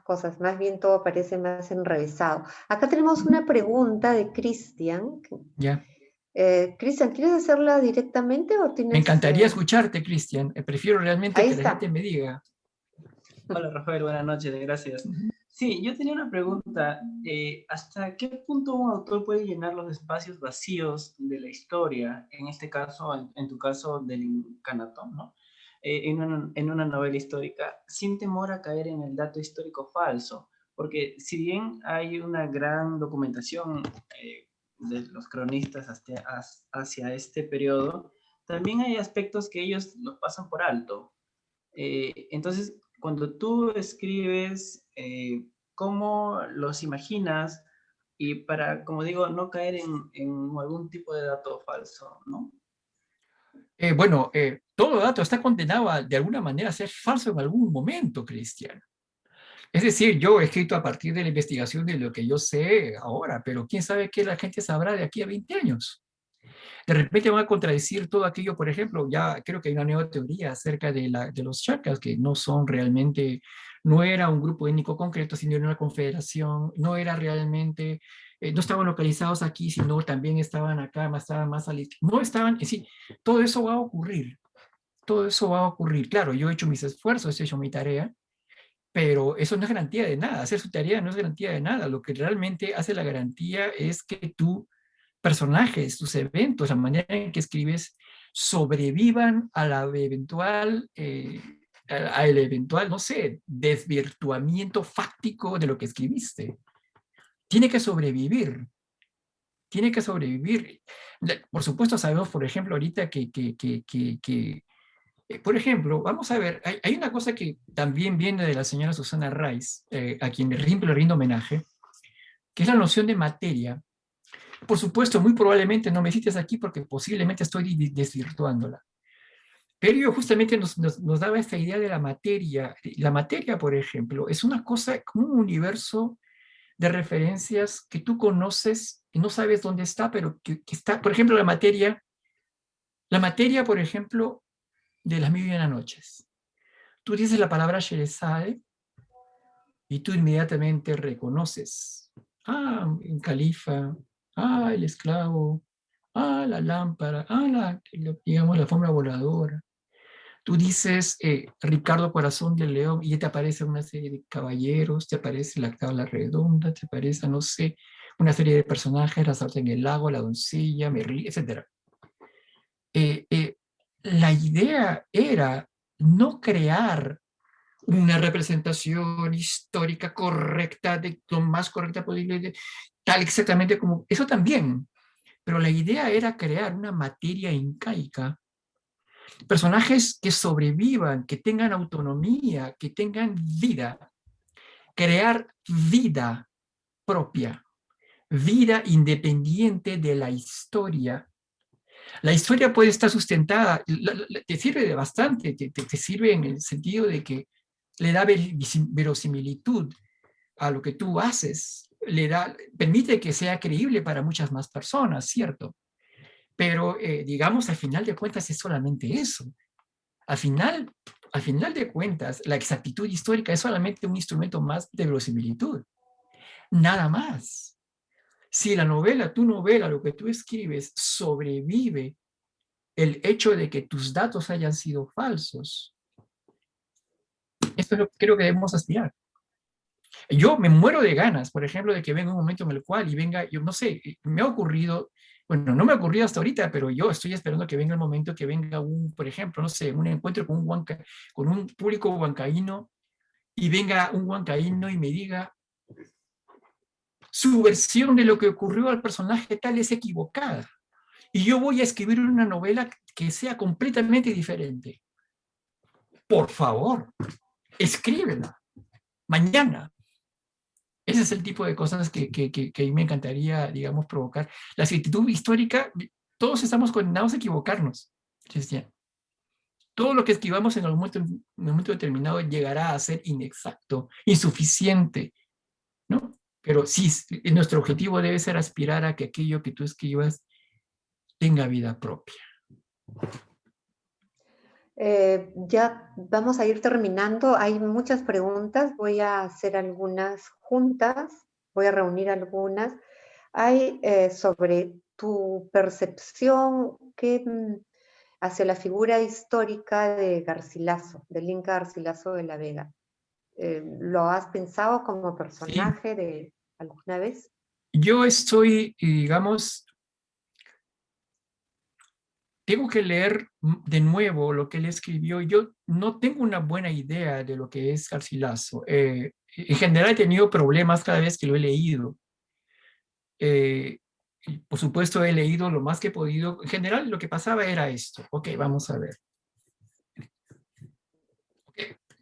cosas. Más bien todo parece más enrevesado. Acá tenemos una pregunta de Cristian. Ya. Cristian, ¿quieres hacerla directamente o tienes...? Me encantaría escucharte, Cristian. Prefiero realmente que la gente me diga. Hola, Rafael, buenas noches, gracias. Sí, yo tenía una pregunta. ¿Hasta qué punto un autor puede llenar los espacios vacíos de la historia? En este caso, en tu caso del Incanatón, ¿no? En una novela histórica, sin temor a caer en el dato histórico falso. Porque si bien hay una gran documentación de los cronistas hacia este periodo, también hay aspectos que ellos los pasan por alto. Entonces, cuando tú escribes, ¿cómo los imaginas? Y para, como digo, no caer en algún tipo de dato falso, ¿no? Bueno, todo dato está condenado de alguna manera a ser falso en algún momento, Cristian. Es decir, yo he escrito a partir de la investigación de lo que yo sé ahora, pero quién sabe qué la gente sabrá de aquí a 20 años. De repente van a contradecir todo aquello, por ejemplo, ya creo que hay una nueva teoría acerca de los chakras, que no son realmente no era un grupo étnico concreto, sino era una confederación, no era realmente, no estaban localizados aquí, sino también estaban acá, estaban más al este, no estaban, es decir, todo eso va a ocurrir, todo eso va a ocurrir. Claro, yo he hecho mis esfuerzos, he hecho mi tarea, pero eso no es garantía de nada, hacer su tarea no es garantía de nada, lo que realmente hace la garantía es que tus personajes, tus eventos, la manera en que escribes, sobrevivan a la eventual, al eventual, no sé, desvirtuamiento fáctico de lo que escribiste. Tiene que sobrevivir, tiene que sobrevivir. Por supuesto sabemos, por ejemplo, ahorita por ejemplo, vamos a ver, hay una cosa que también viene de la señora Susana Rice, a quien le rindo homenaje, que es la noción de materia. Por supuesto, muy probablemente no me cites aquí porque posiblemente estoy desvirtuándola. Pero yo justamente nos daba esta idea de la materia. La materia, por ejemplo, es una cosa como un universo de referencias que tú conoces y no sabes dónde está, pero que está, por ejemplo, la materia, por ejemplo, de las 1001 noches. Tú dices la palabra Sherezade y tú inmediatamente reconoces, un califa, el esclavo, la lámpara, digamos, la alfombra voladora. Tú dices Ricardo Corazón del León y ya te aparece una serie de caballeros, te aparece la tabla redonda, te aparece, no sé, una serie de personajes, la sartén en el lago, la doncella, Merlí, etc. La idea era no crear una representación histórica correcta, de lo más correcta posible, tal exactamente como, eso también, pero la idea era crear una materia incaica, personajes que sobrevivan, que tengan autonomía, que tengan vida, crear vida propia, vida independiente de la historia. La historia puede estar sustentada, te sirve de bastante, te sirve en el sentido de que le da verosimilitud a lo que tú haces, permite que sea creíble para muchas más personas, ¿cierto? Pero, digamos, al final de cuentas es solamente eso. Al final de cuentas, la exactitud histórica es solamente un instrumento más de verosimilitud. Nada más. Si tu novela, lo que tú escribes, sobrevive el hecho de que tus datos hayan sido falsos, esto es lo que creo que debemos aspirar. Yo me muero de ganas, por ejemplo, de que venga un momento en el cual yo no sé, me ha ocurrido, bueno, no me ha ocurrido hasta ahorita, pero yo estoy esperando que venga el momento que venga por ejemplo, no sé, un encuentro con un público huancaíno y venga un huancaíno y me diga su versión de lo que ocurrió al personaje tal es equivocada. Y yo voy a escribir una novela que sea completamente diferente. Por favor, escríbela. Mañana. Ese es el tipo de cosas que a mí me encantaría, digamos, provocar. La actitud histórica, todos estamos condenados a equivocarnos, Cristian. Todo lo que escribamos en algún momento determinado llegará a ser inexacto, insuficiente, ¿no? Pero sí, nuestro objetivo debe ser aspirar a que aquello que tú escribas tenga vida propia. Ya vamos a ir terminando. Hay muchas preguntas. Voy a hacer algunas juntas. Voy a reunir algunas. Hay sobre tu percepción hacia la figura histórica de Garcilaso, del Inca Garcilaso de la Vega. ¿Lo has pensado como personaje de alguna vez? Yo estoy, digamos, tengo que leer de nuevo lo que él escribió. Yo no tengo una buena idea de lo que es Garcilaso. En general he tenido problemas cada vez que lo he leído. Y por supuesto he leído lo más que he podido. En general lo que pasaba era esto. Ok, vamos a ver.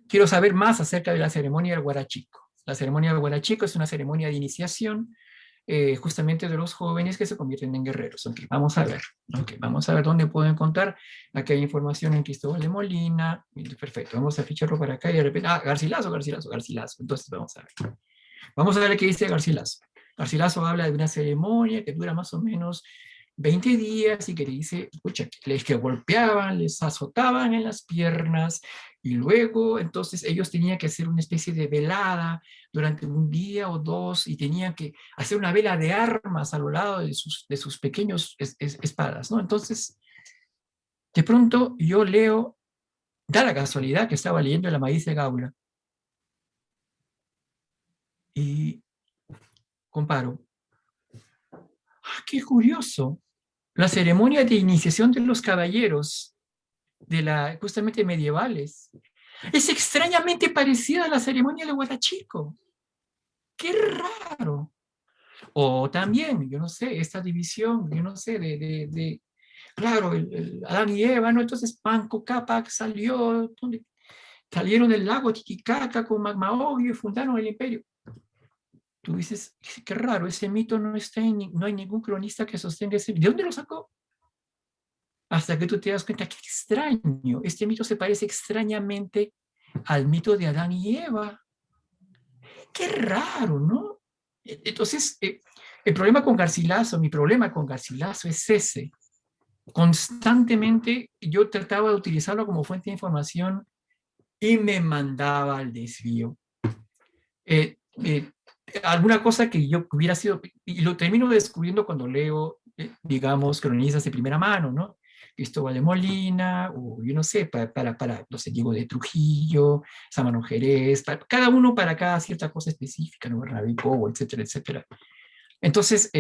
Quiero saber más acerca de la ceremonia del Huarachico. La ceremonia del Huarachico es una ceremonia de iniciación justamente de los jóvenes que se convierten en guerreros. Okay, vamos a ver. Okay, vamos a ver dónde puedo encontrar. Aquí hay información en Cristóbal de Molina. Perfecto, vamos a ficharlo para acá y de repente, Garcilaso. Entonces vamos a ver. Vamos a ver qué dice Garcilaso. Garcilaso habla de una ceremonia que dura más o menos 20 días y que le dice, escucha, les que golpeaban, les azotaban en las piernas y luego entonces ellos tenían que hacer una especie de velada durante un día o dos y tenían que hacer una vela de armas a lo lado de sus pequeños espadas, ¿no? Entonces, de pronto yo leo, da la casualidad que estaba leyendo La Maíz de Gaula y comparo. ¡Ah, qué curioso! La ceremonia de iniciación de los caballeros, justamente medievales, es extrañamente parecida a la ceremonia de Huarachico. ¡Qué raro! O también, yo no sé, esta división, yo no sé, claro, Adán y Eva, ¿no? Entonces Manco Cápac salieron del lago Titicaca con Magmaogio y fundaron el imperio. Tú dices, qué raro, ese mito no está no hay ningún cronista que sostenga ese mito. ¿De dónde lo sacó? Hasta que tú te das cuenta, qué extraño, este mito se parece extrañamente al mito de Adán y Eva. Qué raro, ¿no? Entonces, el problema con Garcilaso, mi problema con Garcilaso es ese. Constantemente yo trataba de utilizarlo como fuente de información y me mandaba al desvío. Alguna cosa que yo hubiera sido, y lo termino descubriendo cuando leo, digamos, cronistas de primera mano, ¿no? Cristóbal de Molina, o yo no sé, para no sé, Diego de Trujillo, Sámano Jerez, cada uno para cada cierta cosa específica, ¿no? Bernabé Cobo, etcétera, etcétera. Entonces,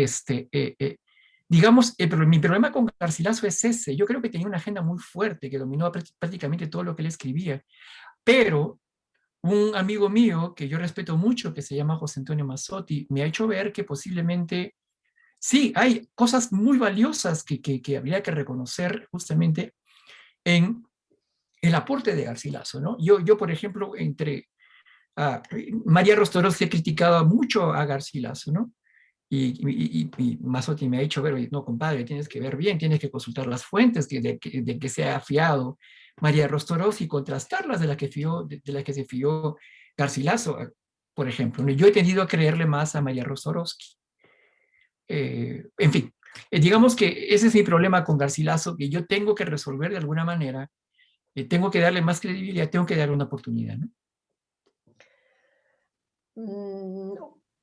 digamos, mi problema con Garcilaso es ese. Yo creo que tenía una agenda muy fuerte que dominó prácticamente todo lo que él escribía, pero un amigo mío que yo respeto mucho, que se llama José Antonio Mazzotti, me ha hecho ver que posiblemente sí, hay cosas muy valiosas que habría que reconocer justamente en el aporte de Garcilaso, ¿no? Yo por ejemplo, María Rostorovsky criticaba mucho a Garcilaso, ¿no? Y Mazzotti me ha dicho, ver, no, compadre, tienes que ver bien, tienes que consultar las fuentes de que se ha fiado María Rostorovsky y contrastarlas de las que se fió Garcilaso, por ejemplo, ¿no? Yo he tendido a creerle más a María Rostorovsky. En fin, digamos que ese es mi problema con Garcilaso, que yo tengo que resolver de alguna manera, tengo que darle más credibilidad, tengo que darle una oportunidad, ¿no?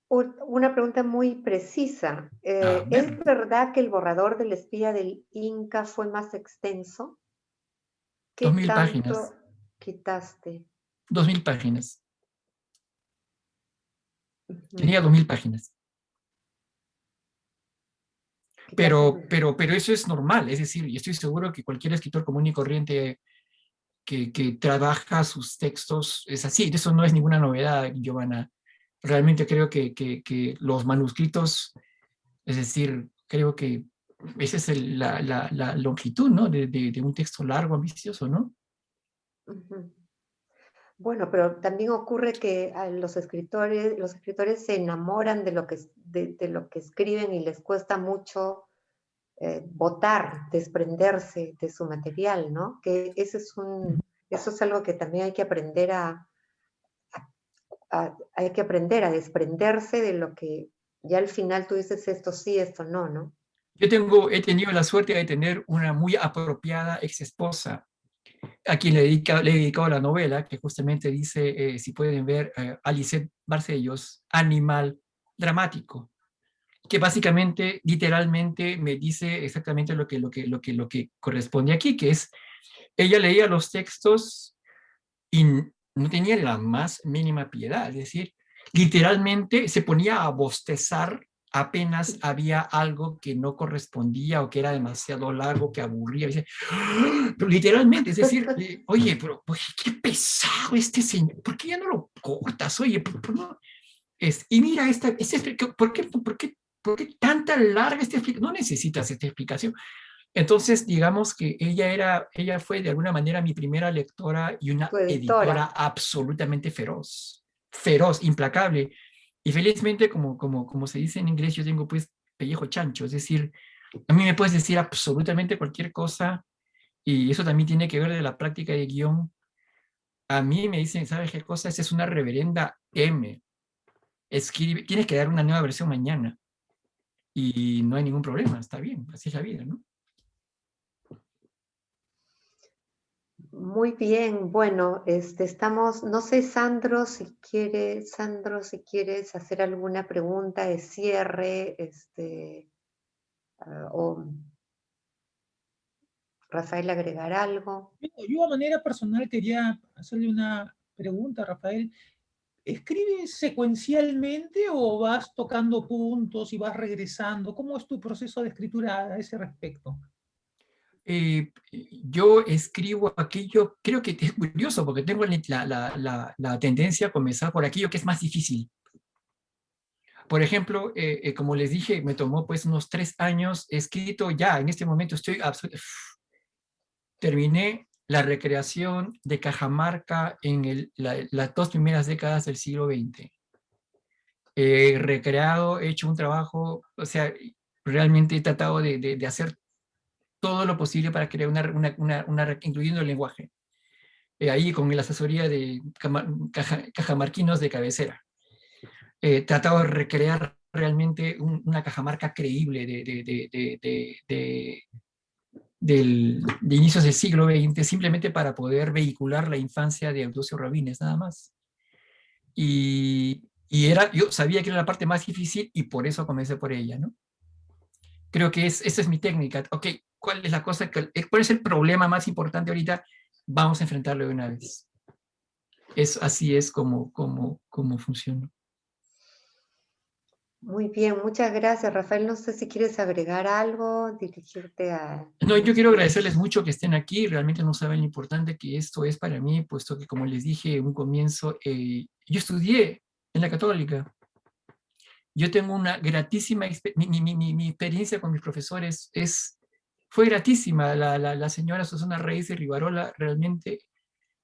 Una pregunta muy precisa. ¿Es verdad que el borrador del espía del Inca fue más extenso? ¿Qué 2000 tanto páginas. quitaste? 2000 páginas. Tenía 2000 páginas. Pero eso es normal, es decir, y estoy seguro que cualquier escritor común y corriente que trabaja sus textos es así, eso no es ninguna novedad, Giovanna. Realmente creo que los manuscritos, es decir, creo que esa es la longitud, ¿no? de un texto largo, ambicioso, ¿no? Bueno, pero también ocurre que a los escritores se enamoran de lo que escriben y les cuesta mucho votar, desprenderse de su material, ¿no? Que eso es algo que también hay que aprender hay que aprender a desprenderse de lo que ya al final tú dices esto sí, esto no, ¿no? Yo he tenido la suerte de tener una muy apropiada ex esposa a quien le he dedicado la novela, que justamente dice, si pueden ver, Alicet Barcellos, Animal Dramático, que básicamente, literalmente, me dice exactamente lo que corresponde aquí, que es, ella leía los textos y no tenía la más mínima piedad, es decir, literalmente se ponía a bostezar apenas había algo que no correspondía o que era demasiado largo, que aburría. Pero literalmente, es decir, oye, pero oye, qué pesado este señor, ¿por qué ya no lo cortas? Oye, ¿por no? Y mira, ¿por qué tanta larga esta explicación? No necesitas esta explicación. Entonces, digamos que ella fue de alguna manera mi primera lectora y una editora absolutamente feroz, implacable. Y felizmente, como se dice en inglés, yo tengo pues pellejo chancho, es decir, a mí me puedes decir absolutamente cualquier cosa y eso también tiene que ver de la práctica de guión. A mí me dicen, ¿sabes qué cosa? Esa es una reverenda M. Escribe, tienes que dar una nueva versión mañana. y no hay ningún problema, está bien, así es la vida, ¿no? Muy bien, bueno, estamos, no sé, Sandro, si quieres hacer alguna pregunta de cierre, o Rafael agregar algo. Yo a manera personal quería hacerle una pregunta, Rafael. ¿Escribes secuencialmente o vas tocando puntos y vas regresando? ¿Cómo es tu proceso de escritura a ese respecto? Yo escribo aquello, creo que es curioso porque tengo la tendencia a comenzar por aquello que es más difícil. Por ejemplo, como les dije, me tomó pues unos 3 años, he escrito ya, en este momento terminé la recreación de Cajamarca en las 2 primeras décadas del siglo XX. He recreado, he hecho un trabajo, o sea, realmente he tratado de hacer todo lo posible para crear incluyendo el lenguaje. Ahí con la asesoría de cajamarquinos de cabecera. Tratado de recrear realmente una Cajamarca creíble de inicios del siglo XX, simplemente para poder vehicular la infancia de Eudosio Rabines, nada más. Yo sabía que era la parte más difícil y por eso comencé por ella, ¿no? Creo que esa es mi técnica. Ok, ¿cuál es el problema más importante ahorita? Vamos a enfrentarlo de una vez. Así es como funciona. Muy bien, muchas gracias, Rafael. No sé si quieres agregar algo, dirigirte a... No, yo quiero agradecerles mucho que estén aquí. Realmente no saben lo importante que esto es para mí, puesto que, como les dije en un comienzo, yo estudié en la Católica. Yo tengo una gratísima mi experiencia con mis profesores fue gratísima. La señora Susana Reyes de Rivarola realmente,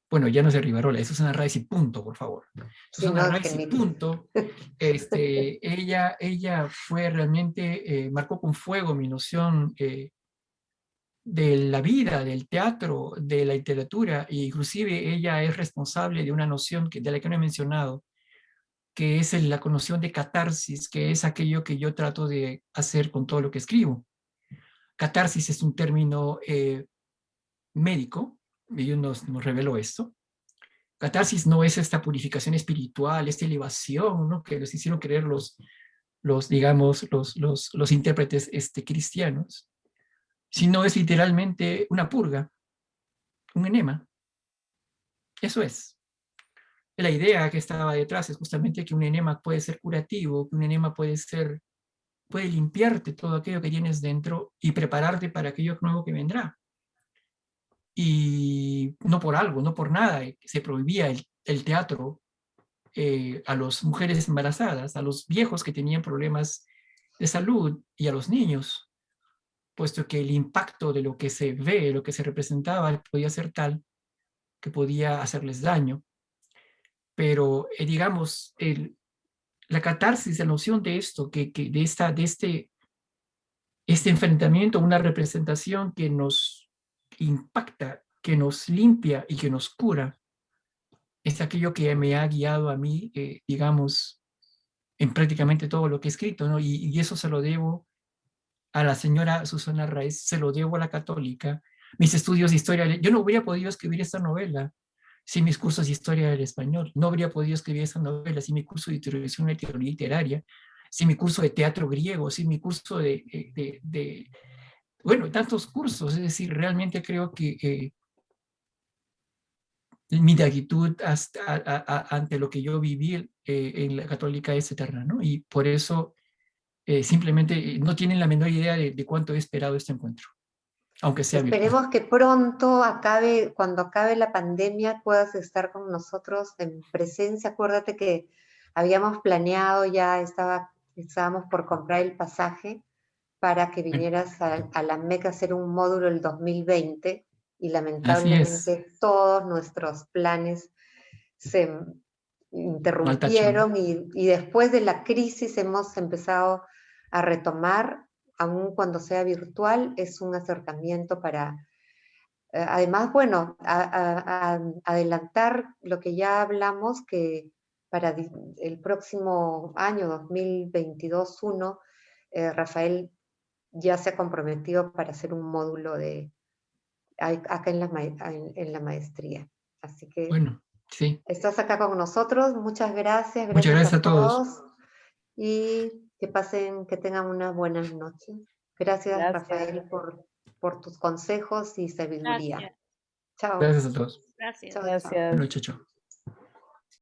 bueno, ya no es de Rivarola, es Susana Reyes y punto, por favor. Susana Reyes y punto. Ella fue realmente, marcó con fuego mi noción de la vida, del teatro, de la literatura, e inclusive ella es responsable de una noción de la que no he mencionado, que es la noción de catarsis, que es aquello que yo trato de hacer con todo lo que escribo. Catarsis es un término médico, y nos reveló esto. Catarsis no es esta purificación espiritual, esta elevación, ¿no?, que nos hicieron creer los intérpretes cristianos, sino es literalmente una purga, un enema. Eso es. La idea que estaba detrás es justamente que un enema puede ser curativo, que un enema puede limpiarte todo aquello que tienes dentro y prepararte para aquello nuevo que vendrá. Y no por algo, no por nada, se prohibía el teatro a las mujeres embarazadas, a los viejos que tenían problemas de salud y a los niños, puesto que el impacto de lo que se ve, lo que se representaba, podía ser tal que podía hacerles daño. Pero, digamos, la catarsis, la noción de esto, de este enfrentamiento, una representación que nos impacta, que nos limpia y que nos cura, es aquello que me ha guiado a mí, digamos, en prácticamente todo lo que he escrito, ¿no? Y eso se lo debo a la señora Susana Reyes, se lo debo a la Católica, mis estudios de historia. Yo no hubiera podido escribir esta novela sin mis cursos de historia del español, no habría podido escribir esta novela sin mi curso de introducción a la teoría literaria, sin mi curso de teatro griego, sin mi curso bueno, tantos cursos. Es decir, realmente creo que mi gratitud ante lo que yo viví en la Católica es eterna, ¿no? Y por eso simplemente no tienen la menor idea de cuánto he esperado este encuentro, aunque sea virtual. Esperemos que pronto cuando acabe la pandemia, puedas estar con nosotros en presencia. Acuérdate que habíamos planeado, estábamos por comprar el pasaje para que vinieras a la MEC a hacer un módulo el 2020, y lamentablemente todos nuestros planes se interrumpieron, y después de la crisis hemos empezado a retomar, aun cuando sea virtual. Es un acercamiento para, además, bueno, adelantar lo que ya hablamos, que para el próximo año 2022-1 Rafael ya se ha comprometido para hacer un módulo acá en la maestría. Así que bueno, sí. estás acá con nosotros. Muchas gracias. Muchas gracias a todos. Y que tengan una buena noche. Gracias. Rafael, por tus consejos y sabiduría. Gracias. Chao. Gracias a todos. Gracias. Chao, chao. Gracias. Buenas noches, chao.